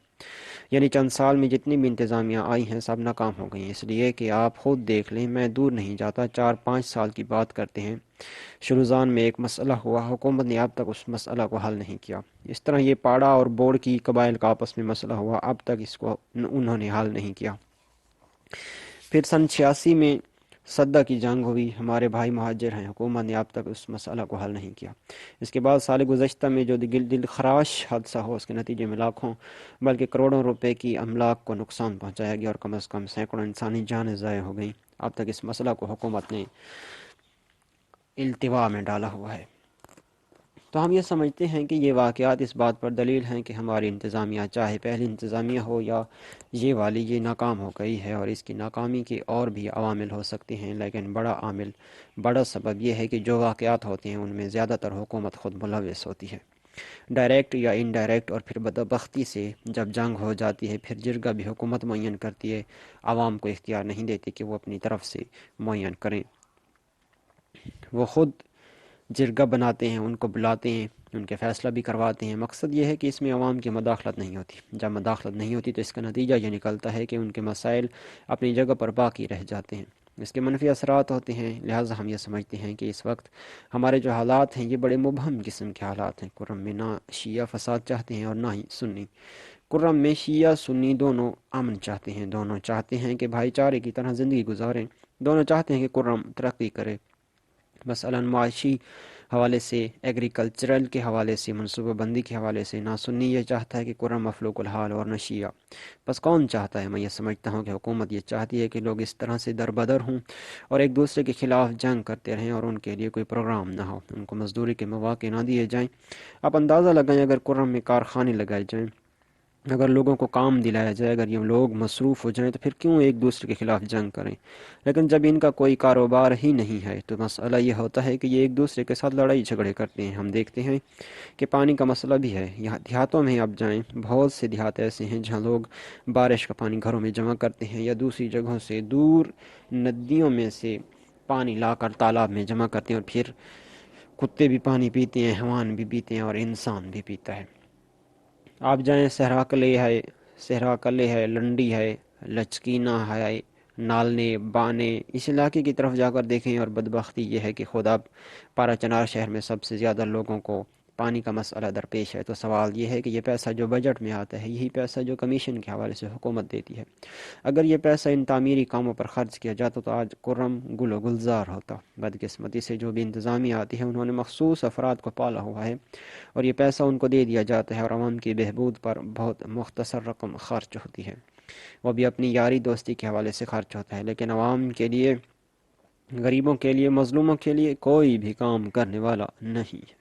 یعنی چند سال میں جتنی بھی انتظامیہ آئی ہیں سب ناکام ہو گئی ہیں، اس لیے کہ آپ خود دیکھ لیں، میں دور نہیں جاتا، 4-5 سال کی بات کرتے ہیں، شلوزان میں ایک مسئلہ ہوا، حکومت نے اب تک اس مسئلہ کو حل نہیں کیا۔ اس طرح یہ پاڑا اور بوڑ کی قبائل کا آپس میں مسئلہ ہوا، اب تک اس کو انہوں نے حل نہیں کیا۔ پھر سن 86 میں صدہ کی جنگ ہوئی، ہمارے بھائی مہاجر ہیں، حکومت نے اب تک اس مسئلہ کو حل نہیں کیا۔ اس کے بعد سال گزشتہ میں جو دل خراش حادثہ ہو، اس کے نتیجے میں لاکھوں بلکہ کروڑوں روپے کی املاک کو نقصان پہنچایا گیا اور کم از کم سینکڑوں انسانی جانیں ضائع ہو گئیں۔ اب تک اس مسئلہ کو حکومت نے التوا میں ڈالا ہوا ہے۔ تو ہم یہ سمجھتے ہیں کہ یہ واقعات اس بات پر دلیل ہیں کہ ہماری انتظامیہ، چاہے پہلی انتظامیہ ہو یا یہ والی، یہ ناکام ہو گئی ہے، اور اس کی ناکامی کے اور بھی عوامل ہو سکتے ہیں، لیکن بڑا سبب یہ ہے کہ جو واقعات ہوتے ہیں ان میں زیادہ تر حکومت خود ملوث ہوتی ہے، ڈائریکٹ یا انڈائریکٹ، اور پھر بدبختی سے جب جنگ ہو جاتی ہے پھر جرگہ بھی حکومت معین کرتی ہے، عوام کو اختیار نہیں دیتی کہ وہ اپنی طرف سے معین کریں، وہ خود جرگہ بناتے ہیں، ان کو بلاتے ہیں، ان کے فیصلہ بھی کرواتے ہیں۔ مقصد یہ ہے کہ اس میں عوام کی مداخلت نہیں ہوتی۔ جب مداخلت نہیں ہوتی تو اس کا نتیجہ یہ نکلتا ہے کہ ان کے مسائل اپنی جگہ پر باقی رہ جاتے ہیں۔ اس کے منفی اثرات ہوتے ہیں، لہٰذا ہم یہ سمجھتے ہیں کہ اس وقت ہمارے جو حالات ہیں یہ بڑے مبہم قسم کے حالات ہیں۔ قرم میں نہ شیعہ فساد چاہتے ہیں اور نہ ہی سنی۔ قرم میں شیعہ سنی دونوں امن چاہتے ہیں، دونوں چاہتے ہیں کہ بھائی چارے کی طرح زندگی گزاریں، دونوں چاہتے ہیں کہ قرم ترقی کرے۔ مثلا معاشی حوالے سے، ایگریکلچرل کے حوالے سے، منصوبہ بندی کے حوالے سے نہ سنی یہ چاہتا ہے کہ قرم مفلوق الحال اور نہ شیعہ۔ بس کون چاہتا ہے؟ میں یہ سمجھتا ہوں کہ حکومت یہ چاہتی ہے کہ لوگ اس طرح سے دربدر ہوں اور ایک دوسرے کے خلاف جنگ کرتے رہیں اور ان کے لیے کوئی پروگرام نہ ہو، ان کو مزدوری کے مواقع نہ دیے جائیں۔ آپ اندازہ لگائیں، اگر قرم میں کارخانے لگائے جائیں، اگر لوگوں کو کام دلایا جائے، اگر یہ لوگ مصروف ہو جائیں تو پھر کیوں ایک دوسرے کے خلاف جنگ کریں؟ لیکن جب ان کا کوئی کاروبار ہی نہیں ہے تو مسئلہ یہ ہوتا ہے کہ یہ ایک دوسرے کے ساتھ لڑائی جھگڑے کرتے ہیں۔ ہم دیکھتے ہیں کہ پانی کا مسئلہ بھی ہے۔ یہاں دیہاتوں میں اب جائیں، بہت سے دیہات ایسے ہیں جہاں لوگ بارش کا پانی گھروں میں جمع کرتے ہیں یا دوسری جگہوں سے دور ندیوں میں سے پانی لا کر تالاب میں جمع کرتے ہیں، اور پھر کتے بھی پانی پیتے ہیں، حیوان بھی پیتے ہیں اور انسان بھی پیتا ہے۔ آپ جائیں، صحرا کلے ہے، لنڈی ہے، لچکینہ ہے، نالنے بانے، اس علاقے کی طرف جا کر دیکھیں، اور بدبختی یہ ہے کہ خدا پارا چنار شہر میں سب سے زیادہ لوگوں کو پانی کا مسئلہ درپیش ہے۔ تو سوال یہ ہے کہ یہ پیسہ جو بجٹ میں آتا ہے، یہی پیسہ جو کمیشن کے حوالے سے حکومت دیتی ہے، اگر یہ پیسہ ان تعمیری کاموں پر خرچ کیا جاتا تو آج قرم گل و گلزار ہوتا۔ بدقسمتی سے جو بھی انتظامیہ آتی ہے، انہوں نے مخصوص افراد کو پالا ہوا ہے اور یہ پیسہ ان کو دے دیا جاتا ہے اور عوام کی بہبود پر بہت مختصر رقم خرچ ہوتی ہے، وہ بھی اپنی یاری دوستی کے حوالے سے خرچ ہوتا ہے، لیکن عوام کے لیے، غریبوں کے لیے، مظلوموں کے لیے کوئی بھی کام کرنے والا نہیں ہے۔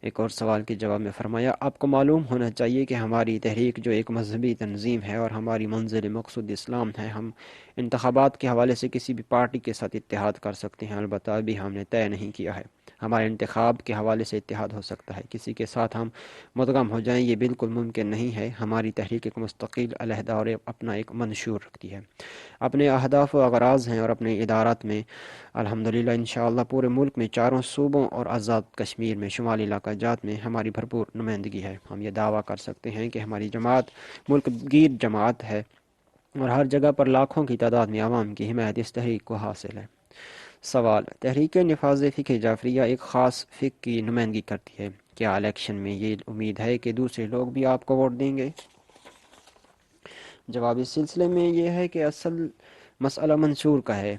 ایک اور سوال کے جواب میں فرمایا، آپ کو معلوم ہونا چاہیے کہ ہماری تحریک جو ایک مذہبی تنظیم ہے اور ہماری منزل مقصود اسلام ہے، ہم انتخابات کے حوالے سے کسی بھی پارٹی کے ساتھ اتحاد کر سکتے ہیں، البتہ ابھی ہم نے طے نہیں کیا ہے۔ ہمارے انتخاب کے حوالے سے اتحاد ہو سکتا ہے، کسی کے ساتھ ہم مدغم ہو جائیں یہ بالکل ممکن نہیں ہے۔ ہماری تحریک ایک مستقل، علیحدہ اور اپنا ایک منشور رکھتی ہے، اپنے اہداف و اغراض ہیں، اور اپنے ادارات میں الحمدللہ انشاءاللہ پورے ملک میں چاروں صوبوں اور آزاد کشمیر میں شمالی علاقہ جات میں ہماری بھرپور نمائندگی ہے۔ ہم یہ دعویٰ کر سکتے ہیں کہ ہماری جماعت ملک گیر جماعت ہے اور ہر جگہ پر لاکھوں کی تعداد میں عوام کی حمایت اس تحریک کو حاصل ہے۔ سوال، تحریک نفاذ فقہ جعفریہ ایک خاص فقہ کی نمائندگی کرتی ہے، کیا الیکشن میں یہ امید ہے کہ دوسرے لوگ بھی آپ کو ووٹ دیں گے؟ جواب اس سلسلے میں یہ ہے کہ اصل مسئلہ منشور کا ہے۔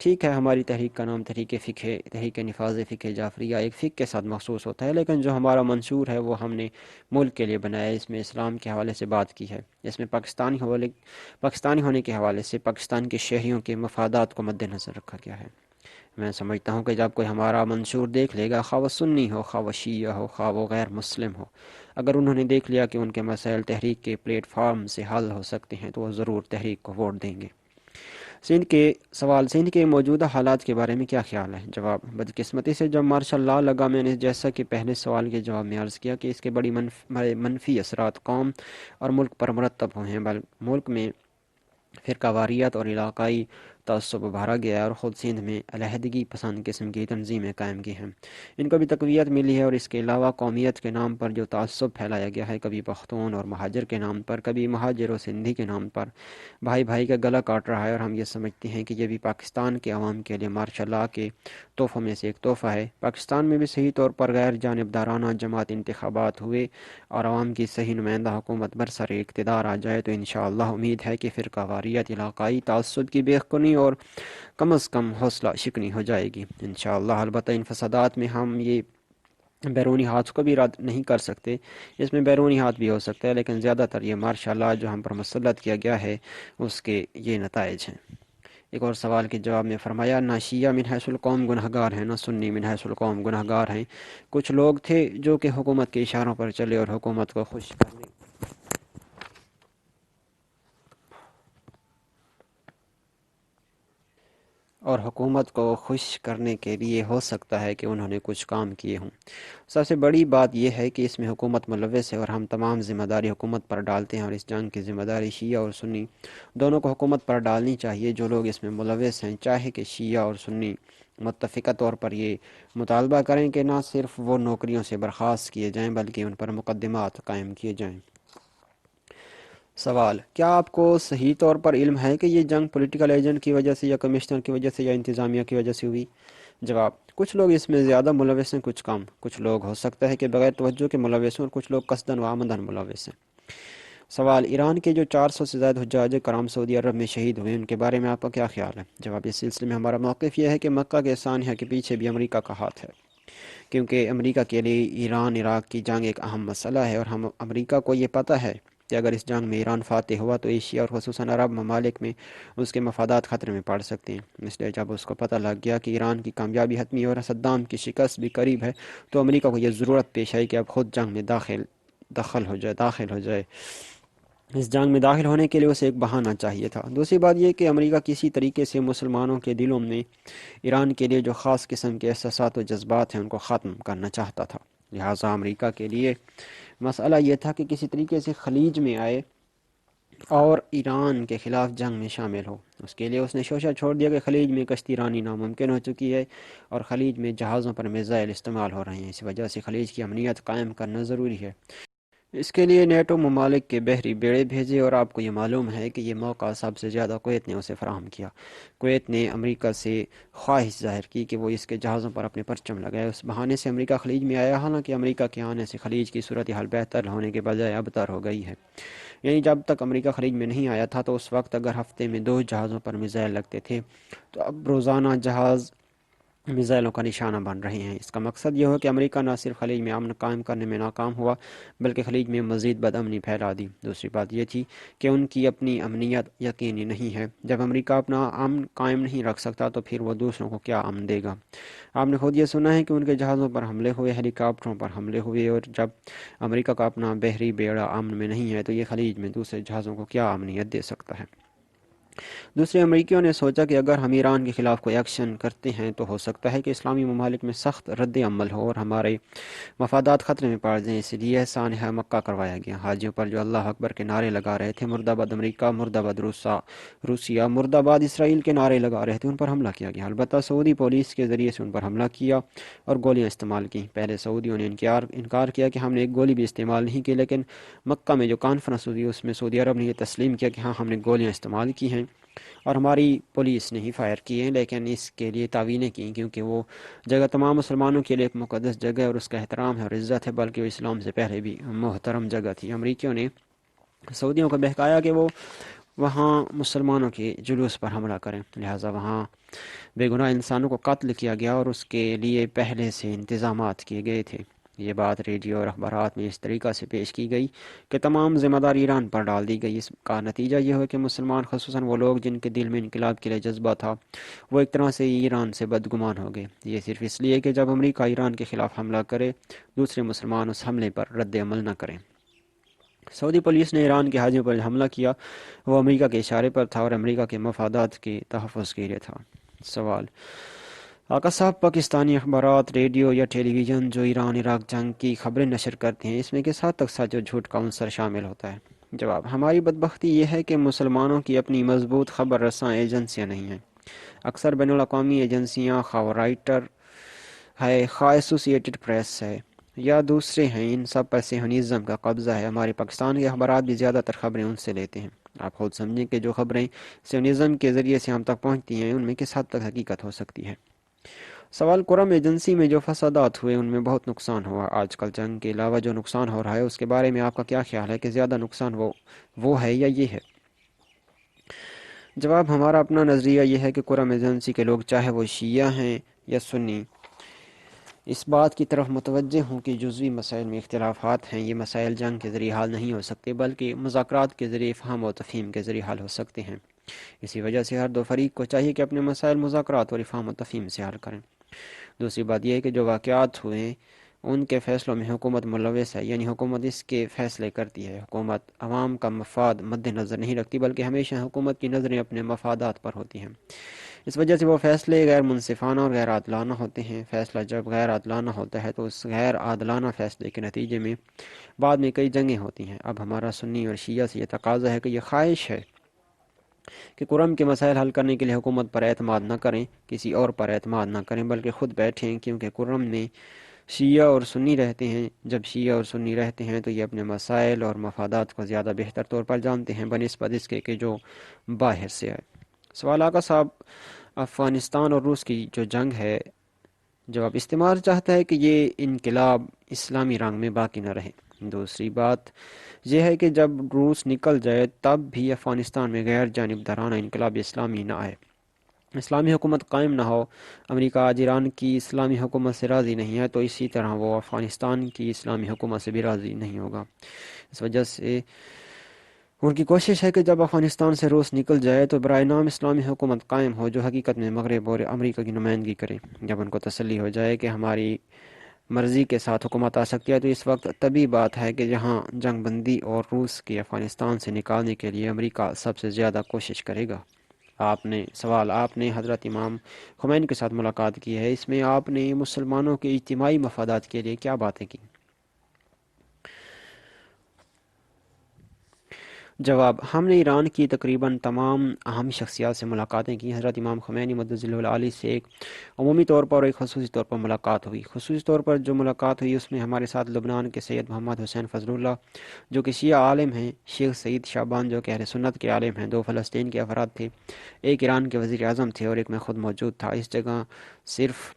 ٹھیک ہے، ہماری تحریک کا نام تحریک فقہ، تحریک نفاذ فقہ جعفریہ ایک فقہ کے ساتھ مخصوص ہوتا ہے، لیکن جو ہمارا منشور ہے وہ ہم نے ملک کے لیے بنایا ہے۔ اس میں اسلام کے حوالے سے بات کی ہے، اس میں پاکستانی ہونے کے حوالے سے پاکستان کے شہریوں کے مفادات کو مد نظر رکھا گیا ہے۔ میں سمجھتا ہوں کہ جب کوئی ہمارا منشور دیکھ لے گا، خواہ وہ سنی ہو، خواہ وہ شیعہ ہو، خواہ وہ غیر مسلم ہو، اگر انہوں نے دیکھ لیا کہ ان کے مسائل تحریک کے پلیٹ فارم سے حل ہو سکتے ہیں تو وہ ضرور تحریک کو ووٹ دیں گے۔ سندھ کے موجودہ حالات کے بارے میں کیا خیال ہے؟ جواب، بدقسمتی سے جب مارشل لا لگا، میں نے جیسا کہ پہلے سوال کے جواب میں عرض کیا کہ اس کے بڑی منفی اثرات قوم اور ملک پر مرتب ہوئے ہیں، ملک میں فرقہ واریت اور علاقائی تعصب ابھارا گیا ہے اور خود سندھ میں علیحدگی پسند قسم کی تنظیمیں قائم کی ہیں، ان کو بھی تقویت ملی ہے، اور اس کے علاوہ قومیت کے نام پر جو تعصب پھیلایا گیا ہے، کبھی پختون اور مہاجر کے نام پر، کبھی مہاجر و سندھی کے نام پر، بھائی بھائی کا گلا کاٹ رہا ہے، اور ہم یہ سمجھتے ہیں کہ یہ بھی پاکستان کے عوام کے لیے مارشل لا کے تحفوں میں سے ایک تحفہ ہے۔ پاکستان میں بھی صحیح طور پر غیر جانبدارانہ جماعت انتخابات ہوئے اور عوام کی صحیح نمائندہ حکومت برسر اقتدار آ جائے تو انشاءاللہ امید ہے کہ فرقہ واریت، علاقائی تعصب کی بے خونی اور کم از کم حوصلہ شکنی ہو جائے گی انشاءاللہ۔ البتہ ان فسادات میں ہم یہ بیرونی ہاتھ کو بھی رد نہیں کر سکتے، اس میں بیرونی ہاتھ بھی ہو سکتا ہے، لیکن زیادہ تر یہ ماشاء اللہ جو ہم پر مسلط کیا گیا ہے اس کے یہ نتائج ہیں۔ ایک اور سوال کے جواب میں فرمایا، نہ شیعہ من حیث القوم گنہگار ہیں، نہ سنی من حیث القوم گنہگار ہیں، کچھ لوگ تھے جو کہ حکومت کے اشاروں پر چلے اور حکومت کو خوش کرنے اور حکومت کو خوش کرنے کے لیے ہو سکتا ہے کہ انہوں نے کچھ کام کیے ہوں۔ سب سے بڑی بات یہ ہے کہ اس میں حکومت ملوث ہے اور ہم تمام ذمہ داری حکومت پر ڈالتے ہیں، اور اس جنگ کی ذمہ داری شیعہ اور سنی دونوں کو حکومت پر ڈالنی چاہیے۔ جو لوگ اس میں ملوث ہیں چاہے کہ شیعہ اور سنی متفقہ طور پر یہ مطالبہ کریں کہ نہ صرف وہ نوکریوں سے برخاست کیے جائیں بلکہ ان پر مقدمات قائم کیے جائیں۔ سوال: کیا آپ کو صحیح طور پر علم ہے کہ یہ جنگ پولیٹیکل ایجنٹ کی وجہ سے یا کمشنر کی وجہ سے یا انتظامیہ کی وجہ سے ہوئی؟ جواب: کچھ لوگ اس میں زیادہ ملوث ہیں، کچھ کم۔ کچھ لوگ ہو سکتا ہے کہ بغیر توجہ کے ملوث ہوں اور کچھ لوگ قصداً و عمداً ملوث ہیں۔ سوال: ایران کے جو 400 سے زائد حجاج کرام سعودی عرب میں شہید ہوئے ان کے بارے میں آپ کا کیا خیال ہے؟ جواب: اس سلسلے میں ہمارا موقف یہ ہے کہ مکہ کے سانحہ کے پیچھے بھی امریکہ کا ہاتھ ہے، کیونکہ امریکہ کے لیے ایران عراق کی جنگ ایک اہم مسئلہ ہے، اور امریکہ کو یہ پتہ ہے کہ اگر اس جنگ میں ایران فاتح ہوا تو ایشیا اور خصوصاً عرب ممالک میں اس کے مفادات خطرے میں پڑ سکتے ہیں۔ اس لیے جب اس کو پتہ لگ گیا کہ ایران کی کامیابی حتمی ہے اور صدام کی شکست بھی قریب ہے، تو امریکہ کو یہ ضرورت پیش آئی کہ اب خود جنگ میں داخل ہو جائے۔ اس جنگ میں داخل ہونے کے لیے اسے ایک بہانہ چاہیے تھا۔ دوسری بات یہ کہ امریکہ کسی طریقے سے مسلمانوں کے دلوں میں ایران کے لیے جو خاص قسم کے احساسات و جذبات ہیں ان کو ختم کرنا چاہتا تھا۔ لہٰذا امریکہ کے لیے مسئلہ یہ تھا کہ کسی طریقے سے خلیج میں آئے اور ایران کے خلاف جنگ میں شامل ہو۔ اس کے لیے اس نے شوشہ چھوڑ دیا کہ خلیج میں کشتی رانی ناممکن ہو چکی ہے اور خلیج میں جہازوں پر میزائل استعمال ہو رہے ہیں، اس وجہ سے خلیج کی امنیت قائم کرنا ضروری ہے۔ اس کے لیے نیٹو ممالک کے بحری بیڑے بھیجے، اور آپ کو یہ معلوم ہے کہ یہ موقع سب سے زیادہ کویت نے اسے فراہم کیا۔ کویت نے امریکہ سے خواہش ظاہر کی کہ وہ اس کے جہازوں پر اپنے پرچم لگائے۔ اس بہانے سے امریکہ خلیج میں آیا، حالانکہ امریکہ کے آنے سے خلیج کی صورتحال بہتر ہونے کے بجائے ابتر ہو گئی ہے۔ یعنی جب تک امریکہ خلیج میں نہیں آیا تھا تو اس وقت اگر ہفتے میں 2 جہازوں پر میزائل لگتے تھے، تو اب روزانہ جہاز میزائلوں کا نشانہ بن رہے ہیں۔ اس کا مقصد یہ ہو کہ امریکہ نہ صرف خلیج میں امن قائم کرنے میں ناکام ہوا بلکہ خلیج میں مزید بدامنی پھیلا دی۔ دوسری بات یہ تھی کہ ان کی اپنی امنیت یقینی نہیں ہے۔ جب امریکہ اپنا امن قائم نہیں رکھ سکتا تو پھر وہ دوسروں کو کیا امن دے گا؟ آپ نے خود یہ سنا ہے کہ ان کے جہازوں پر حملے ہوئے، ہیلی کاپٹروں پر حملے ہوئے، اور جب امریکہ کا اپنا بحری بیڑا امن میں نہیں ہے تو یہ خلیج میں دوسرے جہازوں کو کیا امنیت دے سکتا ہے؟ دوسرے امریکیوں نے سوچا کہ اگر ہم ایران کے خلاف کوئی ایکشن کرتے ہیں تو ہو سکتا ہے کہ اسلامی ممالک میں سخت رد عمل ہو اور ہمارے مفادات خطرے میں پڑ جائیں۔ اس لیے سانحہ مکہ کروایا گیا۔ حاجیوں پر جو اللہ اکبر کے نعرے لگا رہے تھے، مرد آباد امریکہ، مرد آباد روسیہ، مرد آباد اسرائیل کے نعرے لگا رہے تھے، ان پر حملہ کیا گیا۔ البتہ سعودی پولیس کے ذریعے سے ان پر حملہ کیا اور گولیاں استعمال کی۔ پہلے سعودیوں نے انکار کیا کہ ہم نے ایک گولی بھی استعمال نہیں کی، لیکن مکہ میں جو کانفرنس ہوئی اس میں سعودی عرب نے یہ تسلیم کیا کہ ہاں ہم نے گولیاں استعمال کی ہیں اور ہماری پولیس نے ہی فائر کی ہیں، لیکن اس کے لیے تعویلیں کی کیونکہ وہ جگہ تمام مسلمانوں کے لیے ایک مقدس جگہ ہے اور اس کا احترام ہے اور عزت ہے، بلکہ وہ اسلام سے پہلے بھی محترم جگہ تھی۔ امریکیوں نے سعودیوں کو بہکایا کہ وہ وہاں مسلمانوں کے جلوس پر حملہ کریں، لہٰذا وہاں بے گناہ انسانوں کو قتل کیا گیا اور اس کے لیے پہلے سے انتظامات کیے گئے تھے۔ یہ بات ریڈیو اور اخبارات میں اس طریقہ سے پیش کی گئی کہ تمام ذمہ داری ایران پر ڈال دی گئی۔ اس کا نتیجہ یہ ہو کہ مسلمان، خصوصاً وہ لوگ جن کے دل میں انقلاب کے لیے جذبہ تھا، وہ ایک طرح سے ایران سے بدگمان ہو گئے۔ یہ صرف اس لیے کہ جب امریکہ ایران کے خلاف حملہ کرے، دوسرے مسلمان اس حملے پر رد عمل نہ کریں۔ سعودی پولیس نے ایران کے حاجیوں پر حملہ کیا، وہ امریکہ کے اشارے پر تھا اور امریکہ کے مفادات کے تحفظ کے لیے تھا۔ سوال: آقا صاحب، پاکستانی اخبارات، ریڈیو یا ٹیلی ویژن جو ایران عراق جنگ کی خبریں نشر کرتے ہیں، اس میں کس حد تک سچ اور جھوٹ کا عنصر شامل ہوتا ہے؟ جواب: ہماری بدبختی یہ ہے کہ مسلمانوں کی اپنی مضبوط خبر رساں ایجنسیاں نہیں ہیں۔ اکثر بین الاقوامی ایجنسیاں، خواہ رائٹر ہے، خواہ ایسوسی ایٹڈ پریس ہے یا دوسرے ہیں، ان سب پر صہیونزم کا قبضہ ہے۔ ہمارے پاکستان کے اخبارات بھی زیادہ تر خبریں ان سے لیتے ہیں۔ آپ خود سمجھیں کہ جو خبریں صہیونزم کے ذریعے سے ہم تک پہنچتی ہیں ان میں کس حد تک حقیقت ہو سکتی ہے؟ سوال: قرم ایجنسی میں جو فسادات ہوئے ان میں بہت نقصان ہوا۔ آج کل جنگ کے علاوہ جو نقصان ہو رہا ہے اس کے بارے میں آپ کا کیا خیال ہے کہ زیادہ نقصان وہ ہے یا یہ ہے؟ جواب: ہمارا اپنا نظریہ یہ ہے کہ قرم ایجنسی کے لوگ، چاہے وہ شیعہ ہیں یا سنی، اس بات کی طرف متوجہ ہوں کہ جزوی مسائل میں اختلافات ہیں۔ یہ مسائل جنگ کے ذریعے حل نہیں ہو سکتے بلکہ مذاکرات کے ذریعے، فہم و تفہیم کے ذریعے حل ہو سکتے ہیں۔ اسی وجہ سے ہر دو فریق کو چاہیے کہ اپنے مسائل مذاکرات اور فہم و تفہیم سے حل کریں۔ دوسری بات یہ ہے کہ جو واقعات ہوئے ان کے فیصلوں میں حکومت ملوث ہے، یعنی حکومت اس کے فیصلے کرتی ہے۔ حکومت عوام کا مفاد مد نظر نہیں رکھتی بلکہ ہمیشہ حکومت کی نظریں اپنے مفادات پر ہوتی ہیں۔ اس وجہ سے وہ فیصلے غیر منصفانہ اور غیر عادلانہ ہوتے ہیں۔ فیصلہ جب غیر عادلانہ ہوتا ہے تو اس غیر عادلانہ فیصلے کے نتیجے میں بعد میں کئی جنگیں ہوتی ہیں۔ اب ہمارا سنی اور شیعہ سے یہ تقاضا ہے کہ یہ خواہش ہے کہ قرآن کے مسائل حل کرنے کے لیے حکومت پر اعتماد نہ کریں، کسی اور پر اعتماد نہ کریں، بلکہ خود بیٹھیں، کیونکہ قرآن میں شیعہ اور سنی رہتے ہیں۔ جب شیعہ اور سنی رہتے ہیں تو یہ اپنے مسائل اور مفادات کو زیادہ بہتر طور پر جانتے ہیں بنسبت اس کے کہ جو باہر سے آئے۔ سوال آقا صاحب، افغانستان اور روس کی جو جنگ ہے، جواب استعمار چاہتا ہے کہ یہ انقلاب اسلامی رنگ میں باقی نہ رہے۔ دوسری بات یہ ہے کہ جب روس نکل جائے تب بھی افغانستان میں غیر جانبدارانہ انقلاب اسلامی نہ آئے، اسلامی حکومت قائم نہ ہو۔ امریکہ آج ایران کی اسلامی حکومت سے راضی نہیں ہے تو اسی طرح وہ افغانستان کی اسلامی حکومت سے بھی راضی نہیں ہوگا۔ اس وجہ سے ان کی کوشش ہے کہ جب افغانستان سے روس نکل جائے تو برائے نام اسلامی حکومت قائم ہو جو حقیقت میں مغرب اور امریکہ کی نمائندگی کرے۔ جب ان کو تسلی ہو جائے کہ ہماری مرضی کے ساتھ حکومت آ سکتی ہے تو اس وقت طبی بات ہے کہ جہاں جنگ بندی اور روس کے افغانستان سے نکالنے کے لیے امریکہ سب سے زیادہ کوشش کرے گا۔ آپ نے حضرت امام خمینی کے ساتھ ملاقات کی ہے، اس میں آپ نے مسلمانوں کے اجتماعی مفادات کے لیے کیا باتیں کی؟ جواب: ہم نے ایران کی تقریباً تمام اہم شخصیات سے ملاقاتیں کی۔ حضرت امام خمینی مدظل العالی سے ایک عمومی طور پر اور ایک خصوصی طور پر ملاقات ہوئی۔ خصوصی طور پر جو ملاقات ہوئی اس میں ہمارے ساتھ لبنان کے سید محمد حسین فضل اللہ جو کہ شیعہ عالم ہیں، شیخ سعید شعبان جو کہ اہل سنت کے عالم ہیں، 2 فلسطین کے افراد تھے، ایک ایران کے وزیر اعظم تھے اور ایک میں خود موجود تھا۔ اس جگہ صرف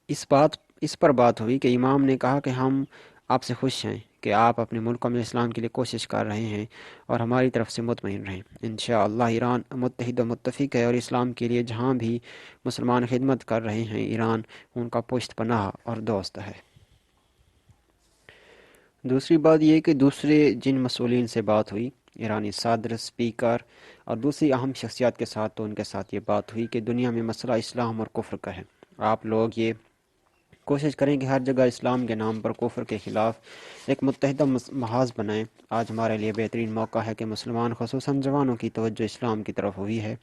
اس پر بات ہوئی کہ امام نے کہا کہ ہم آپ سے خوش ہیں کہ آپ اپنے ملکوں میں اسلام کے لیے کوشش کر رہے ہیں اور ہماری طرف سے مطمئن رہیں۔ انشاءاللہ ایران متحد و متفق ہے اور اسلام کے لیے جہاں بھی مسلمان خدمت کر رہے ہیں ایران ان کا پشت پناہ اور دوست ہے۔ دوسری بات یہ کہ دوسرے جن مسئولین سے بات ہوئی، ایرانی صدر، اسپیکر اور دوسری اہم شخصیات کے ساتھ، تو ان کے ساتھ یہ بات ہوئی کہ دنیا میں مسئلہ اسلام اور کفر کا ہے۔ آپ لوگ یہ کوشش کریں کہ ہر جگہ اسلام کے نام پر کفر کے خلاف ایک متحدہ محاذ بنائیں۔ آج ہمارے لیے بہترین موقع ہے کہ مسلمان خصوصاً جوانوں کی توجہ اسلام کی طرف ہوئی ہے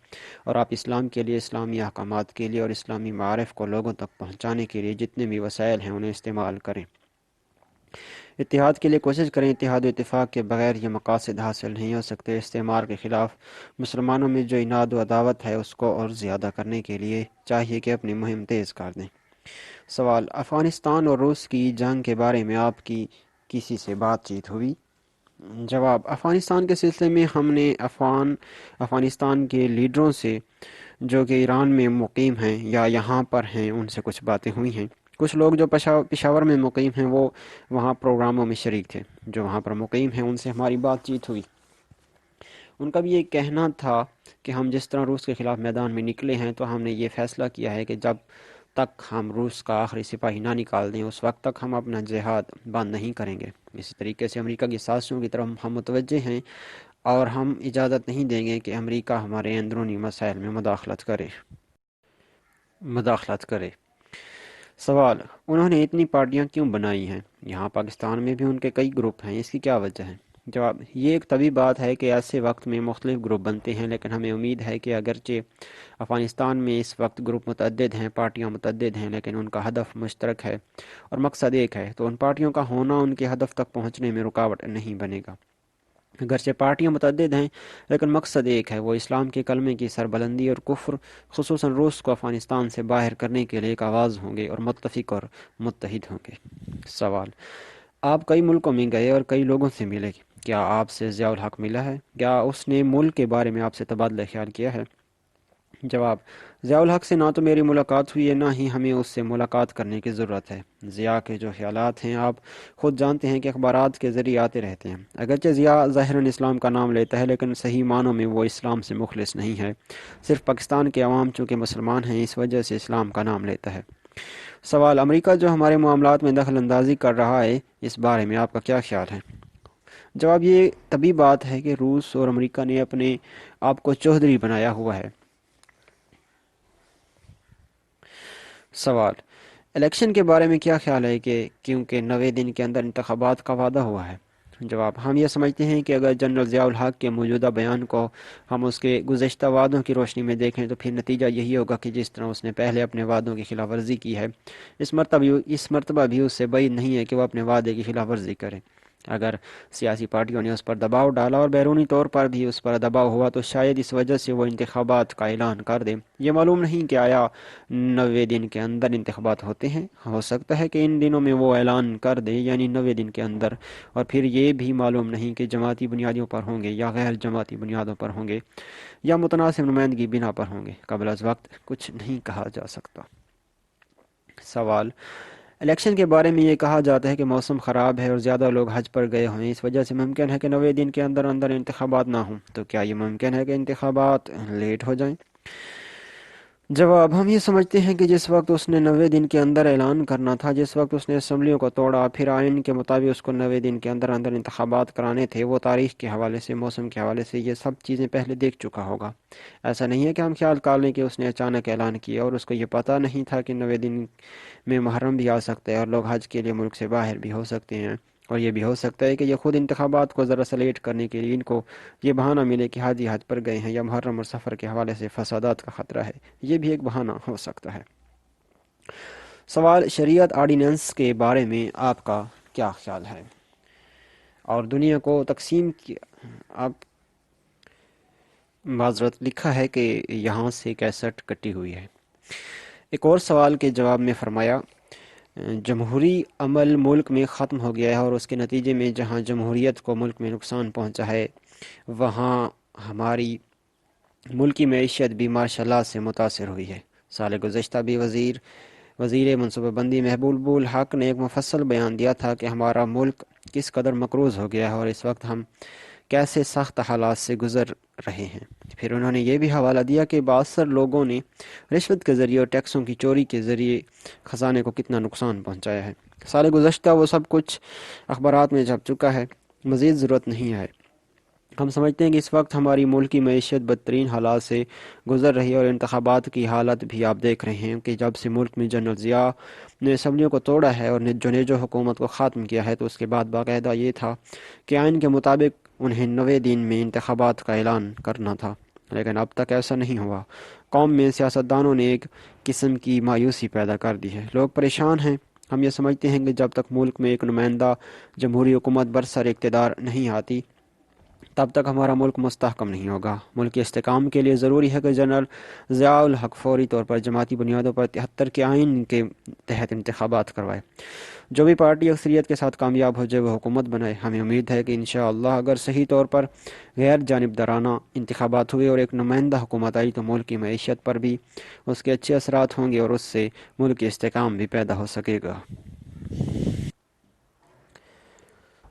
اور آپ اسلام کے لیے، اسلامی احکامات کے لیے اور اسلامی معارف کو لوگوں تک پہنچانے کے لیے جتنے بھی وسائل ہیں انہیں استعمال کریں۔ اتحاد کے لیے کوشش کریں۔ اتحاد و اتفاق کے بغیر یہ مقاصد حاصل نہیں ہو سکتے۔ استعمار کے خلاف مسلمانوں میں جو عناد و عداوت ہے اس کو اور زیادہ کرنے کے لیے چاہیے کہ اپنی مہم تیز کر دیں۔ سوال: افغانستان اور روس کی جنگ کے بارے میں آپ کی کسی سے بات چیت ہوئی؟ جواب: افغانستان کے سلسلے میں ہم نے افغانستان کے لیڈروں سے جو کہ ایران میں مقیم ہیں یا یہاں پر ہیں ان سے کچھ باتیں ہوئی ہیں۔ کچھ لوگ جو پشاور میں مقیم ہیں وہ وہاں پروگراموں میں شریک تھے۔ جو وہاں پر مقیم ہیں ان سے ہماری بات چیت ہوئی۔ ان کا بھی یہ کہنا تھا کہ ہم جس طرح روس کے خلاف میدان میں نکلے ہیں تو ہم نے یہ فیصلہ کیا ہے کہ جب تک ہم روس کا آخری سپاہی نہ نکال دیں اس وقت تک ہم اپنا جہاد بند نہیں کریں گے۔ اسی طریقے سے امریکہ کی سازشوں کی طرف ہم متوجہ ہیں اور ہم اجازت نہیں دیں گے کہ امریکہ ہمارے اندرونی مسائل میں مداخلت کرے۔ سوال: انہوں نے اتنی پارٹیاں کیوں بنائی ہیں؟ یہاں پاکستان میں بھی ان کے کئی گروپ ہیں، اس کی کیا وجہ ہے؟ جواب: یہ ایک طبی بات ہے کہ ایسے وقت میں مختلف گروپ بنتے ہیں، لیکن ہمیں امید ہے کہ اگرچہ افغانستان میں اس وقت گروپ متعدد ہیں، پارٹیاں متعدد ہیں، لیکن ان کا ہدف مشترک ہے اور مقصد ایک ہے، تو ان پارٹیوں کا ہونا ان کے ہدف تک پہنچنے میں رکاوٹ نہیں بنے گا۔ اگرچہ پارٹیاں متعدد ہیں لیکن مقصد ایک ہے، وہ اسلام کے کلمے کی سربلندی اور کفر خصوصاً روس کو افغانستان سے باہر کرنے کے لیے ایک آواز ہوں گے اور متفق اور متحد ہوں گے۔ سوال: آپ کئی ملکوں میں گئے اور کئی لوگوں سے ملے، کیا آپ سے ضیاء الحق ملا ہے؟ کیا اس نے ملک کے بارے میں آپ سے تبادلہ خیال کیا ہے؟ جواب: ضیاء الحق سے نہ تو میری ملاقات ہوئی ہے نہ ہی ہمیں اس سے ملاقات کرنے کی ضرورت ہے۔ ضیاء کے جو خیالات ہیں آپ خود جانتے ہیں کہ اخبارات کے ذریعے آتے رہتے ہیں۔ اگرچہ ضیاء ظاہراً اسلام کا نام لیتا ہے لیکن صحیح معنوں میں وہ اسلام سے مخلص نہیں ہے، صرف پاکستان کے عوام چونکہ مسلمان ہیں اس وجہ سے اسلام کا نام لیتا ہے۔ سوال: امریکہ جو ہمارے معاملات میں دخل اندازی کر رہا ہے اس بارے میں آپ کا کیا خیال ہے؟ جواب: یہ طبی بات ہے کہ روس اور امریکہ نے اپنے آپ کو چوہدری بنایا ہوا ہے۔ سوال: الیکشن کے بارے میں کیا خیال ہے کہ کیونکہ 90 دن کے اندر انتخابات کا وعدہ ہوا ہے؟ جواب: ہم یہ سمجھتے ہیں کہ اگر جنرل ضیاء الحق کے موجودہ بیان کو ہم اس کے گزشتہ وعدوں کی روشنی میں دیکھیں تو پھر نتیجہ یہی ہوگا کہ جس طرح اس نے پہلے اپنے وعدوں کی خلاف ورزی کی ہے، اس مرتبہ بھی اس سے بعید نہیں ہے کہ وہ اپنے وعدے کی خلاف ورزی کرے۔ اگر سیاسی پارٹیوں نے اس پر دباؤ ڈالا اور بیرونی طور پر بھی اس پر دباؤ ہوا تو شاید اس وجہ سے وہ انتخابات کا اعلان کر دے۔ یہ معلوم نہیں کہ آیا 90 دن کے اندر انتخابات ہوتے ہیں۔ ہو سکتا ہے کہ ان دنوں میں وہ اعلان کر دے، یعنی 90 دن کے اندر، اور پھر یہ بھی معلوم نہیں کہ جماعتی بنیادوں پر ہوں گے یا غیر جماعتی بنیادوں پر ہوں گے یا متناسب نمائندگی بنا پر ہوں گے۔ قبل از وقت کچھ نہیں کہا جا سکتا۔ سوال: الیکشن کے بارے میں یہ کہا جاتا ہے کہ موسم خراب ہے اور زیادہ لوگ حج پر گئے ہوئے ہیں، اس وجہ سے ممکن ہے کہ 90 دن کے اندر اندر انتخابات نہ ہوں، تو کیا یہ ممکن ہے کہ انتخابات لیٹ ہو جائیں؟ جواب: ہم یہ سمجھتے ہیں کہ جس وقت اس نے 90 دن کے اندر اعلان کرنا تھا، جس وقت اس نے اسمبلیوں کو توڑا، پھر آئین کے مطابق اس کو 90 دن کے اندر اندر انتخابات کرانے تھے، وہ تاریخ کے حوالے سے، موسم کے حوالے سے یہ سب چیزیں پہلے دیکھ چکا ہوگا۔ ایسا نہیں ہے کہ ہم خیال کر لیں کہ اس نے اچانک اعلان کیا اور اس کو یہ پتہ نہیں تھا کہ 90 دن میں محرم بھی آ سکتا ہے اور لوگ حج کے لیے ملک سے باہر بھی ہو سکتے ہیں، اور یہ بھی ہو سکتا ہے کہ یہ خود انتخابات کو ذرا سا لیٹ کرنے کے لیے ان کو یہ بہانہ ملے کہ حاجی حج پر گئے ہیں یا محرم اور سفر کے حوالے سے فسادات کا خطرہ ہے، یہ بھی ایک بہانہ ہو سکتا ہے۔ سوال: شریعت آرڈیننس کے بارے میں آپ کا کیا خیال ہے؟ اور دنیا کو تقسیم کی آپ معذرت لکھا ہے کہ یہاں سے کیسٹ کٹی ہوئی ہے۔ ایک اور سوال کے جواب میں فرمایا: جمہوری عمل ملک میں ختم ہو گیا ہے اور اس کے نتیجے میں جہاں جمہوریت کو ملک میں نقصان پہنچا ہے، وہاں ہماری ملکی معیشت بھی ماشاء اللہ سے متاثر ہوئی ہے۔ سال گزشتہ بھی وزیر منصوبہ بندی محبوب الحق نے ایک مفصل بیان دیا تھا کہ ہمارا ملک کس قدر مقروض ہو گیا ہے اور اس وقت ہم کیسے سخت حالات سے گزر رہے ہیں۔ پھر انہوں نے یہ بھی حوالہ دیا کہ بااثر لوگوں نے رشوت کے ذریعے اور ٹیکسوں کی چوری کے ذریعے خزانے کو کتنا نقصان پہنچایا ہے۔ سال گزشتہ وہ سب کچھ اخبارات میں چھپ چکا ہے، مزید ضرورت نہیں ہے۔ ہم سمجھتے ہیں کہ اس وقت ہماری ملکی معیشت بدترین حالات سے گزر رہی ہے اور انتخابات کی حالت بھی آپ دیکھ رہے ہیں کہ جب سے ملک میں جنرل ضیاء نے اسمبلیوں کو توڑا ہے اور جو حکومت کو ختم کیا ہے، تو اس کے بعد باقاعدہ یہ تھا کہ آئین کے مطابق انہیں 90 دن میں انتخابات کا اعلان کرنا تھا، لیکن اب تک ایسا نہیں ہوا۔ قوم میں سیاستدانوں نے ایک قسم کی مایوسی پیدا کر دی ہے، لوگ پریشان ہیں۔ ہم یہ سمجھتے ہیں کہ جب تک ملک میں ایک نمائندہ جمہوری حکومت برسر اقتدار نہیں آتی، تب تک ہمارا ملک مستحکم نہیں ہوگا۔ ملک کے استحکام کے لیے ضروری ہے کہ جنرل ضیاء الحق فوری طور پر جماعتی بنیادوں پر 73 کے آئین کے تحت انتخابات کروائے۔ جو بھی پارٹی اکثریت کے ساتھ کامیاب ہو جائے وہ حکومت بنائے۔ ہمیں امید ہے کہ انشاءاللہ اگر صحیح طور پر غیر جانبدارانہ انتخابات ہوئے اور ایک نمائندہ حکومت آئی تو ملک کی معیشت پر بھی اس کے اچھے اثرات ہوں گے اور اس سے ملک کے استحکام بھی پیدا ہو سکے گا۔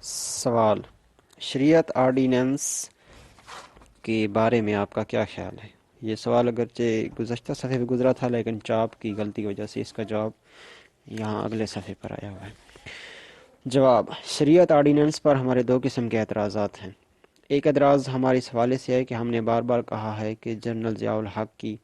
سوال: شریعت آرڈیننس کے بارے میں آپ کا کیا خیال ہے؟ یہ سوال اگرچہ گزشتہ صفحے پہ گزرا تھا لیکن چاپ کی غلطی کی وجہ سے اس کا جواب یہاں اگلے صفحے پر آیا ہوا ہے۔ جواب: شریعت آرڈیننس پر ہمارے دو قسم کے اعتراضات ہیں۔ ایک اعتراض ہمارے اس حوالے سے ہے کہ ہم نے بار بار کہا ہے کہ جنرل ضیاء الحق کی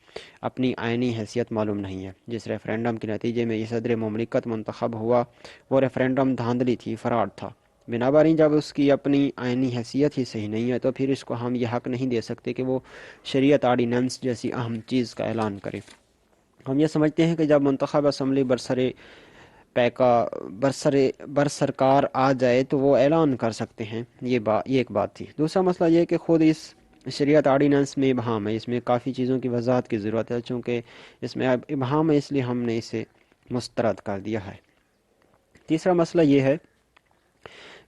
اپنی آئینی حیثیت معلوم نہیں ہے۔ جس ریفرینڈم کے نتیجے میں یہ صدر مملکت منتخب ہوا وہ ریفرینڈم دھاندلی تھی، فراڈ تھا۔ بنابراین جب اس کی اپنی آئینی حیثیت ہی صحیح نہیں ہے تو پھر اس کو ہم یہ حق نہیں دے سکتے کہ وہ شریعت آرڈیننس جیسی اہم چیز کا اعلان کرے۔ ہم یہ سمجھتے ہیں کہ جب منتخب اسمبلی برسرکار آ جائے تو وہ اعلان کر سکتے ہیں۔ یہ ایک بات تھی۔ دوسرا مسئلہ یہ کہ خود اس شریعت آرڈیننس میں ابہام ہے، اس میں کافی چیزوں کی وضاحت کی ضرورت ہے، چونکہ اس میں ابہام ہے اس لیے ہم نے اسے مسترد کر دیا ہے۔ تیسرا مسئلہ یہ ہے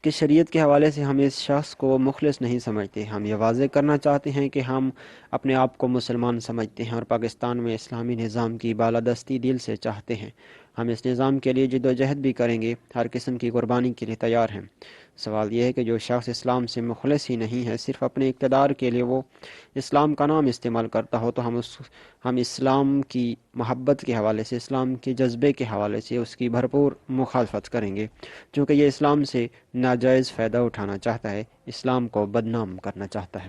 کہ شریعت کے حوالے سے ہم اس شخص کو مخلص نہیں سمجھتے۔ ہم یہ واضح کرنا چاہتے ہیں کہ ہم اپنے آپ کو مسلمان سمجھتے ہیں اور پاکستان میں اسلامی نظام کی بالادستی دل سے چاہتے ہیں۔ ہم اس نظام کے لیے جد و جہد بھی کریں گے، ہر قسم کی قربانی کے لیے تیار ہیں۔ سوال یہ ہے کہ جو شخص اسلام سے مخلص ہی نہیں ہے، صرف اپنے اقتدار کے لیے وہ اسلام کا نام استعمال کرتا ہو، تو ہم اسلام کی محبت کے حوالے سے، اسلام کے جذبے کے حوالے سے اس کی بھرپور مخالفت کریں گے، چونکہ یہ اسلام سے ناجائز فائدہ اٹھانا چاہتا ہے، اسلام کو بدنام کرنا چاہتا ہے۔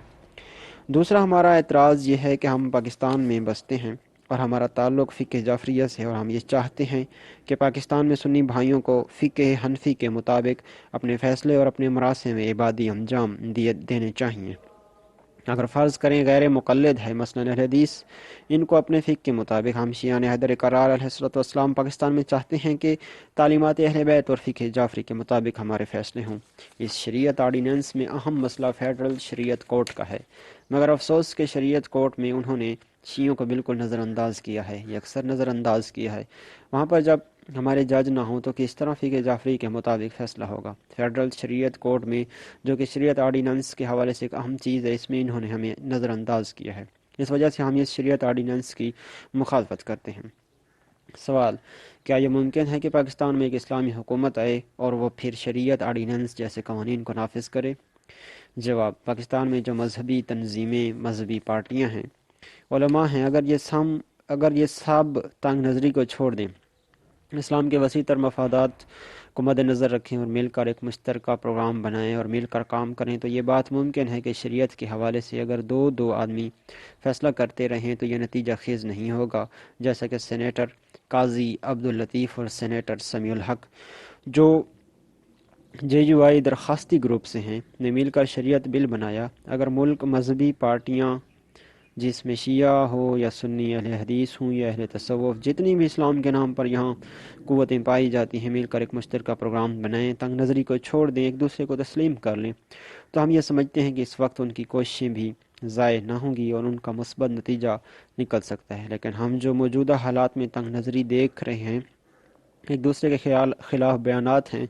دوسرا ہمارا اعتراض یہ ہے کہ ہم پاکستان میں بستے ہیں اور ہمارا تعلق فقہ جعفریہ سے، اور ہم یہ چاہتے ہیں کہ پاکستان میں سنی بھائیوں کو فقہ حنفی کے مطابق اپنے فیصلے اور اپنے مراسم عبادی انجام دینے چاہیے۔ اگر فرض کریں غیر مقلد ہے مثلاً اہل حدیث، ان کو اپنے فقہ کے مطابق ہم شیعان حیدر کرار علیہ السلام پاکستان میں چاہتے ہیں کہ تعلیمات اہل بیت اور فقہ جعفری کے مطابق ہمارے فیصلے ہوں۔ اس شریعت آرڈیننس میں اہم مسئلہ فیڈرل شریعت کورٹ کا ہے، مگر افسوس کہ شریعت کورٹ میں انہوں نے شیعوں کو بالکل نظر انداز کیا ہے، یہ اکثر نظر انداز کیا ہے۔ وہاں پر جب ہمارے جج نہ ہوں تو کس طرح فقہ جعفری کے مطابق فیصلہ ہوگا؟ فیڈرل شریعت کورٹ میں، جو کہ شریعت آرڈیننس کے حوالے سے ایک اہم چیز ہے، اس میں انہوں نے ہمیں نظر انداز کیا ہے۔ اس وجہ سے ہم اس شریعت آرڈیننس کی مخالفت کرتے ہیں۔ سوال: کیا یہ ممکن ہے کہ پاکستان میں ایک اسلامی حکومت آئے اور وہ پھر شریعت آرڈیننس جیسے قوانین کو نافذ کرے؟ جواب: پاکستان میں جو مذہبی تنظیمیں، مذہبی پارٹیاں ہیں، علماء ہیں، اگر یہ سب تنگ نظری کو چھوڑ دیں، اسلام کے وسیع تر مفادات کو مد نظر رکھیں اور مل کر ایک مشترکہ پروگرام بنائیں اور مل کر کام کریں، تو یہ بات ممکن ہے کہ شریعت کے حوالے سے اگر دو آدمی فیصلہ کرتے رہیں تو یہ نتیجہ خیز نہیں ہوگا، جیسا کہ سینیٹر قاضی عبداللطیف اور سینیٹر سمیع الحق، جو JUI درخواستی گروپ سے ہیں، نے مل کر شریعت بل بنایا۔ اگر ملک مذہبی پارٹیاں، جس میں شیعہ ہو یا سنی، اہل حدیث ہوں یا اہل تصوف، جتنی بھی اسلام کے نام پر یہاں قوتیں پائی جاتی ہیں، مل کر ایک مشترکہ پروگرام بنائیں، تنگ نظری کو چھوڑ دیں، ایک دوسرے کو تسلیم کر لیں، تو ہم یہ سمجھتے ہیں کہ اس وقت ان کی کوششیں بھی ضائع نہ ہوں گی اور ان کا مثبت نتیجہ نکل سکتا ہے۔ لیکن ہم جو موجودہ حالات میں تنگ نظری دیکھ رہے ہیں، ایک دوسرے کے خلاف بیانات ہیں،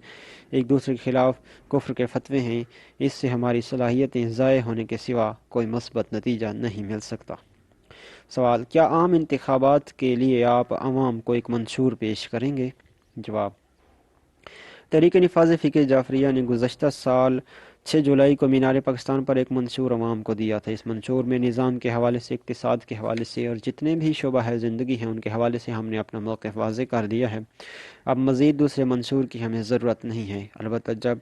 ایک دوسرے کے خلاف کفر کے فتوے ہیں، اس سے ہماری صلاحیتیں ضائع ہونے کے سوا کوئی مثبت نتیجہ نہیں مل سکتا۔ سوال: کیا عام انتخابات کے لیے آپ عوام کو ایک منشور پیش کریں گے؟ جواب: تحریک نفاذ فقہ جعفریہ نے گزشتہ سال 6 جولائی کو مینار پاکستان پر ایک منشور عوام کو دیا تھا۔ اس منشور میں نظام کے حوالے سے، اقتصاد کے حوالے سے اور جتنے بھی شعبہ ہے زندگی ہیں ان کے حوالے سے ہم نے اپنا موقف واضح کر دیا ہے۔ اب مزید دوسرے منشور کی ہمیں ضرورت نہیں ہے، البتہ جب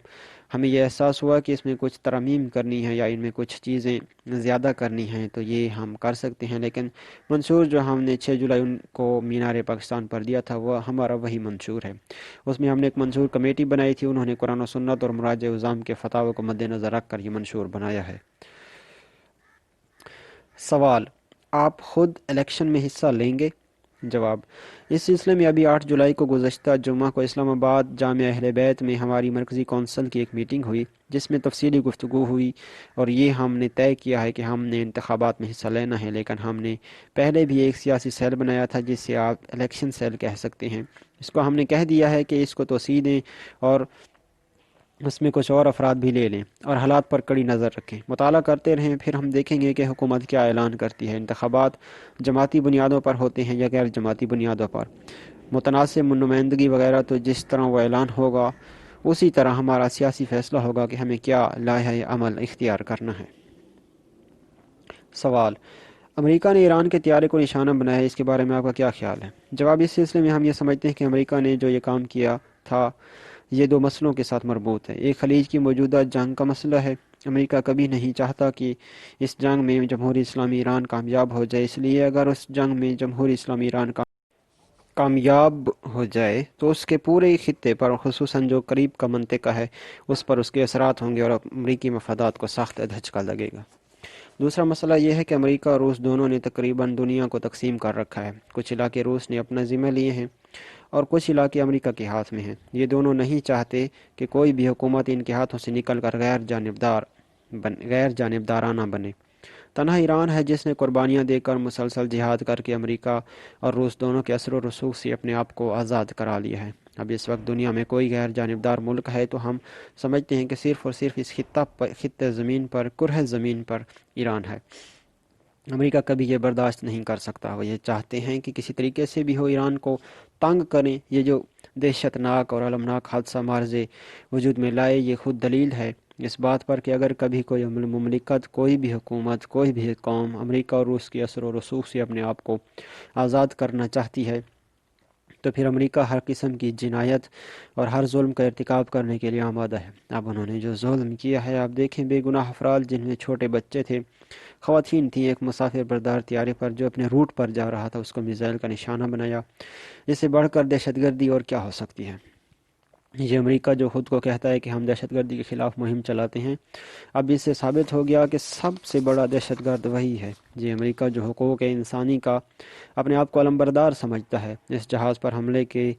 ہمیں یہ احساس ہوا کہ اس میں کچھ ترمیم کرنی ہے یا ان میں کچھ چیزیں زیادہ کرنی ہیں تو یہ ہم کر سکتے ہیں، لیکن منشور جو ہم نے 6 جولائی کو مینار پاکستان پر دیا تھا وہ ہمارا وہی منشور ہے۔ اس میں ہم نے ایک منشور کمیٹی بنائی تھی، انہوں نے قرآن و سنت اور مراجع عظام کے فتاوی کو مد نظر رکھ کر یہ منشور بنایا ہے۔ سوال: آپ خود الیکشن میں حصہ لیں گے؟ جواب: اس سلسلے میں ابھی 8 جولائی کو گزشتہ جمعہ کو اسلام آباد جامعہ اہل بیت میں ہماری مرکزی کونسل کی ایک میٹنگ ہوئی، جس میں تفصیلی گفتگو ہوئی اور یہ ہم نے طے کیا ہے کہ ہم نے انتخابات میں حصہ لینا ہے، لیکن ہم نے پہلے بھی ایک سیاسی سیل بنایا تھا جسے آپ الیکشن سیل کہہ سکتے ہیں۔ اس کو ہم نے کہہ دیا ہے کہ اس کو توسیع دیں اور اس میں کچھ اور افراد بھی لے لیں اور حالات پر کڑی نظر رکھیں، مطالعہ کرتے رہیں، پھر ہم دیکھیں گے کہ حکومت کیا اعلان کرتی ہے۔ انتخابات جماعتی بنیادوں پر ہوتے ہیں یا غیر جماعتی بنیادوں پر، متناسب نمائندگی وغیرہ، تو جس طرح وہ اعلان ہوگا اسی طرح ہمارا سیاسی فیصلہ ہوگا کہ ہمیں کیا لائحہ عمل اختیار کرنا ہے۔ سوال: امریکہ نے ایران کے طیارے کو نشانہ بنایا ہے، اس کے بارے میں آپ کا کیا خیال ہے؟ جواب: اس سلسلے میں ہم یہ سمجھتے ہیں کہ امریکہ نے جو یہ کام کیا تھا یہ دو مسئلوں کے ساتھ مربوط ہے۔ ایک خلیج کی موجودہ جنگ کا مسئلہ ہے۔ امریکہ کبھی نہیں چاہتا کہ اس جنگ میں جمہوری اسلامی ایران کامیاب ہو جائے، اس لیے اگر اس جنگ میں جمہوری اسلامی ایران کامیاب ہو جائے تو اس کے پورے خطے پر، خصوصاً جو قریب کا منطقہ ہے، اس پر اس کے اثرات ہوں گے اور امریکی مفادات کو سخت دھچکا لگے گا۔ دوسرا مسئلہ یہ ہے کہ امریکہ اور روس دونوں نے تقریباً دنیا کو تقسیم کر رکھا ہے۔ کچھ علاقے روس نے اپنا ذمہ لیے ہیں اور کچھ علاقے امریکہ کے ہاتھ میں ہیں۔ یہ دونوں نہیں چاہتے کہ کوئی بھی حکومت ان کے ہاتھوں سے نکل کر غیر جانبدارانہ بنے۔ تنہا ایران ہے جس نے قربانیاں دے کر، مسلسل جہاد کر کے امریکہ اور روس دونوں کے اثر و رسوخ سے اپنے آپ کو آزاد کرا لیا ہے۔ اب اس وقت دنیا میں کوئی غیر جانبدار ملک ہے تو ہم سمجھتے ہیں کہ صرف اور صرف اس خطہ زمین پر، کرۂ زمین پر ایران ہے۔ امریکہ کبھی یہ برداشت نہیں کر سکتا، وہ یہ چاہتے ہیں کہ کسی طریقے سے بھی ہو ایران کو تنگ کریں۔ یہ جو دہشت ناک اور المناک حادثہ مارز وجود میں لائے، یہ خود دلیل ہے اس بات پر کہ اگر کبھی کوئی مملکت، کوئی بھی حکومت، کوئی بھی قوم امریکہ اور روس کے اثر و رسوخ سے اپنے آپ کو آزاد کرنا چاہتی ہے تو پھر امریکہ ہر قسم کی جنایت اور ہر ظلم کا ارتکاب کرنے کے لیے آمادہ ہے۔ اب انہوں نے جو ظلم کیا ہے، آپ دیکھیں، بے گناہ افراد جن میں چھوٹے بچے تھے، خواتین تھیں، ایک مسافر بردار طیارے پر جو اپنے روٹ پر جا رہا تھا اس کو میزائل کا نشانہ بنایا۔ اس سے بڑھ کر دہشت گردی اور کیا ہو سکتی ہے؟ یہ امریکہ جو خود کو کہتا ہے کہ ہم دہشت گردی کے خلاف مہم چلاتے ہیں، اب اس سے ثابت ہو گیا کہ سب سے بڑا دہشت گرد وہی ہے۔ یہ امریکہ جو حقوق انسانی کا اپنے آپ کو علمبردار سمجھتا ہے، اس جہاز پر حملے کے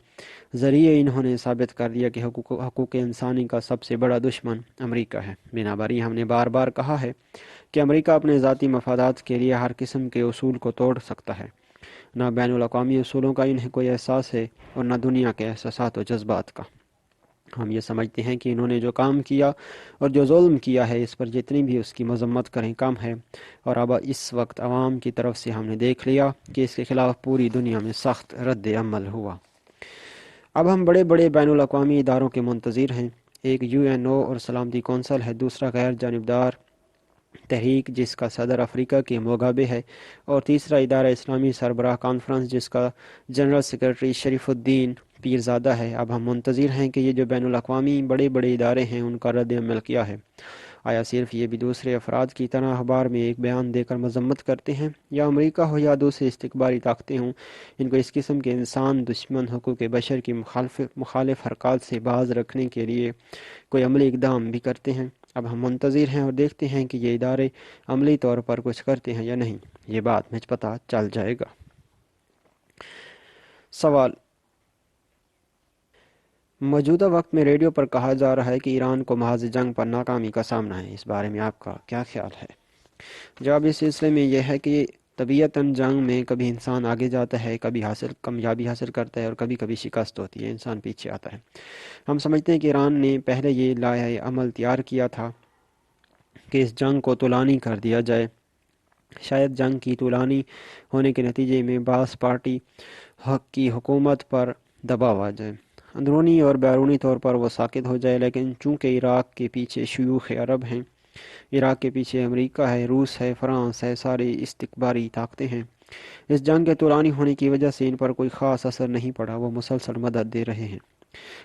ذریعے انہوں نے ثابت کر دیا کہ حقوق انسانی کا سب سے بڑا دشمن امریکہ ہے۔ بنابر یہ ہم نے بار بار کہا ہے کہ امریکہ اپنے ذاتی مفادات کے لیے ہر قسم کے اصول کو توڑ سکتا ہے۔ نہ بین الاقوامی اصولوں کا انہیں کوئی احساس ہے اور نہ دنیا کے احساسات و جذبات کا۔ ہم یہ سمجھتے ہیں کہ انہوں نے جو کام کیا اور جو ظلم کیا ہے، اس پر جتنی بھی اس کی مذمت کریں کم ہے، اور اب اس وقت عوام کی طرف سے ہم نے دیکھ لیا کہ اس کے خلاف پوری دنیا میں سخت رد عمل ہوا۔ اب ہم بڑے بڑے بین الاقوامی اداروں کے منتظر ہیں۔ ایک UNO اور سلامتی کونسل ہے، دوسرا غیر جانبدار تحریک جس کا صدر افریقہ کے موگابے ہے، اور تیسرا ادارہ اسلامی سربراہ کانفرنس جس کا جنرل سیکرٹری شریف الدین پیرزادہ ہے۔ اب ہم منتظر ہیں کہ یہ جو بین الاقوامی بڑے بڑے ادارے ہیں ان کا رد عمل کیا ہے۔ آیا صرف یہ بھی دوسرے افراد کی طرح اخبار میں ایک بیان دے کر مذمت کرتے ہیں، یا امریکہ ہو یا دوسرے استکباری طاقتیں ہوں، ان کو اس قسم کے انسان دشمن حقوق بشر کی مخالف حرکات سے باز رکھنے کے لیے کوئی عملی اقدام بھی کرتے ہیں؟ اب ہم منتظر ہیں اور دیکھتے ہیں کہ یہ ادارے عملی طور پر کچھ کرتے ہیں یا نہیں۔ یہ بات مجھ پتہ چل جائے گا۔ سوال: موجودہ وقت میں ریڈیو پر کہا جا رہا ہے کہ ایران کو محض جنگ پر ناکامی کا سامنا ہے، اس بارے میں آپ کا کیا خیال ہے؟ جواب اس سلسلے میں یہ ہے کہ طبیعتاً جنگ میں کبھی انسان آگے جاتا ہے، کبھی کامیابی حاصل کرتا ہے، اور کبھی کبھی شکست ہوتی ہے، انسان پیچھے آتا ہے۔ ہم سمجھتے ہیں کہ ایران نے پہلے یہ لائحہ عمل تیار کیا تھا کہ اس جنگ کو طولانی کر دیا جائے۔ شاید جنگ کی طولانی ہونے کے نتیجے میں بعض پارٹی حق کی حکومت پر دباؤ آ جائے، اندرونی اور بیرونی طور پر وہ ساکت ہو جائے، لیکن چونکہ عراق کے پیچھے شیوخ عرب ہیں، عراق کے پیچھے امریکہ ہے، روس ہے، فرانس ہے، ساری استکباری طاقتیں ہیں، اس جنگ کے طولانی ہونے کی وجہ سے ان پر کوئی خاص اثر نہیں پڑا۔ وہ مسلسل مدد دے رہے ہیں،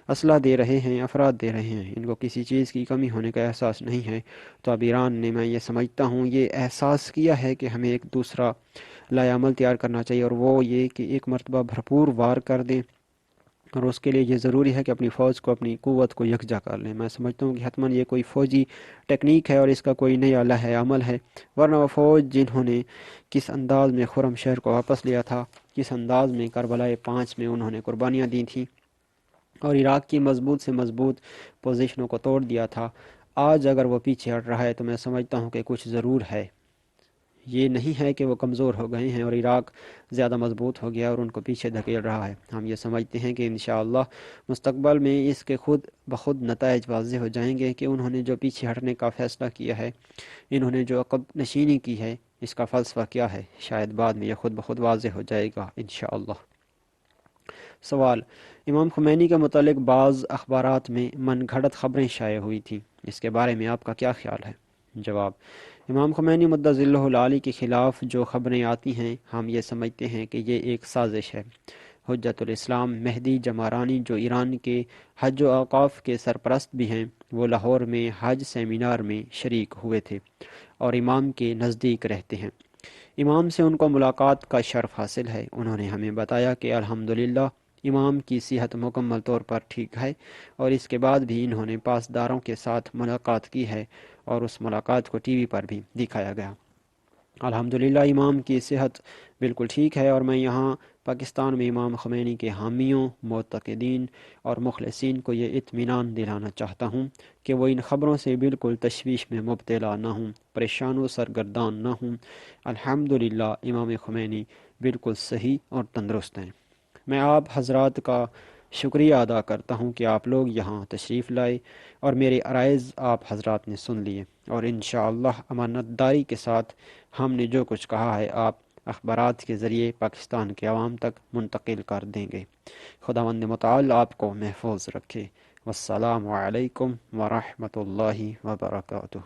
اسلحہ دے رہے ہیں، افراد دے رہے ہیں، ان کو کسی چیز کی کمی ہونے کا احساس نہیں ہے۔ تو اب ایران نے، میں یہ سمجھتا ہوں، یہ احساس کیا ہے کہ ہمیں ایک دوسرا لائحہ عمل تیار کرنا چاہیے، اور وہ یہ کہ ایک مرتبہ بھرپور وار کر دیں، اور اس کے لیے یہ ضروری ہے کہ اپنی فوج کو، اپنی قوت کو یکجا کر لیں۔ میں سمجھتا ہوں کہ حتماً یہ کوئی فوجی ٹیکنیک ہے اور اس کا کوئی نیا لائحہ عمل ہے، ورنہ وہ فوج جنہوں نے کس انداز میں خرم شہر کو واپس لیا تھا، کس انداز میں کربلائے 5 میں انہوں نے قربانیاں دی تھیں اور عراق کی مضبوط سے مضبوط پوزیشنوں کو توڑ دیا تھا، آج اگر وہ پیچھے ہٹ رہا ہے تو میں سمجھتا ہوں کہ کچھ ضرور ہے۔ یہ نہیں ہے کہ وہ کمزور ہو گئے ہیں اور عراق زیادہ مضبوط ہو گیا اور ان کو پیچھے دھکیل رہا ہے۔ ہم یہ سمجھتے ہیں کہ انشاءاللہ مستقبل میں اس کے خود بخود نتائج واضح ہو جائیں گے کہ انہوں نے جو پیچھے ہٹنے کا فیصلہ کیا ہے، انہوں نے جو عقب نشینی کی ہے، اس کا فلسفہ کیا ہے۔ شاید بعد میں یہ خود بخود واضح ہو جائے گا انشاءاللہ۔ سوال: امام خمینی کے متعلق بعض اخبارات میں من گھڑت خبریں شائع ہوئی تھیں، اس کے بارے میں آپ کا کیا خیال ہے؟ جواب: امام خمینی مدظ ذلہ العالی کے خلاف جو خبریں آتی ہیں، ہم یہ سمجھتے ہیں کہ یہ ایک سازش ہے۔ حجت الاسلام مہدی جمارانی جو ایران کے حج و اوقاف کے سرپرست بھی ہیں، وہ لاہور میں حج سیمینار میں شریک ہوئے تھے اور امام کے نزدیک رہتے ہیں۔ امام سے ان کو ملاقات کا شرف حاصل ہے۔ انہوں نے ہمیں بتایا کہ الحمدللہ امام کی صحت مکمل طور پر ٹھیک ہے، اور اس کے بعد بھی انہوں نے پاسداروں کے ساتھ ملاقات کی ہے اور اس ملاقات کو ٹی وی پر بھی دکھایا گیا۔ الحمدللہ امام کی صحت بالکل ٹھیک ہے، اور میں یہاں پاکستان میں امام خمینی کے حامیوں، معتقدین اور مخلصین کو یہ اطمینان دلانا چاہتا ہوں کہ وہ ان خبروں سے بالکل تشویش میں مبتلا نہ ہوں، پریشان و سرگردان نہ ہوں۔ الحمدللہ امام خمینی بالکل صحیح اور تندرست ہیں۔ میں آپ حضرات کا شکریہ ادا کرتا ہوں کہ آپ لوگ یہاں تشریف لائے اور میرے عرائض آپ حضرات نے سن لیے، اور انشاءاللہ امانت داری کے ساتھ ہم نے جو کچھ کہا ہے آپ اخبارات کے ذریعے پاکستان کے عوام تک منتقل کر دیں گے۔ خداوند متعال آپ کو محفوظ رکھے۔ والسلام علیکم ورحمۃ اللہ وبرکاتہ۔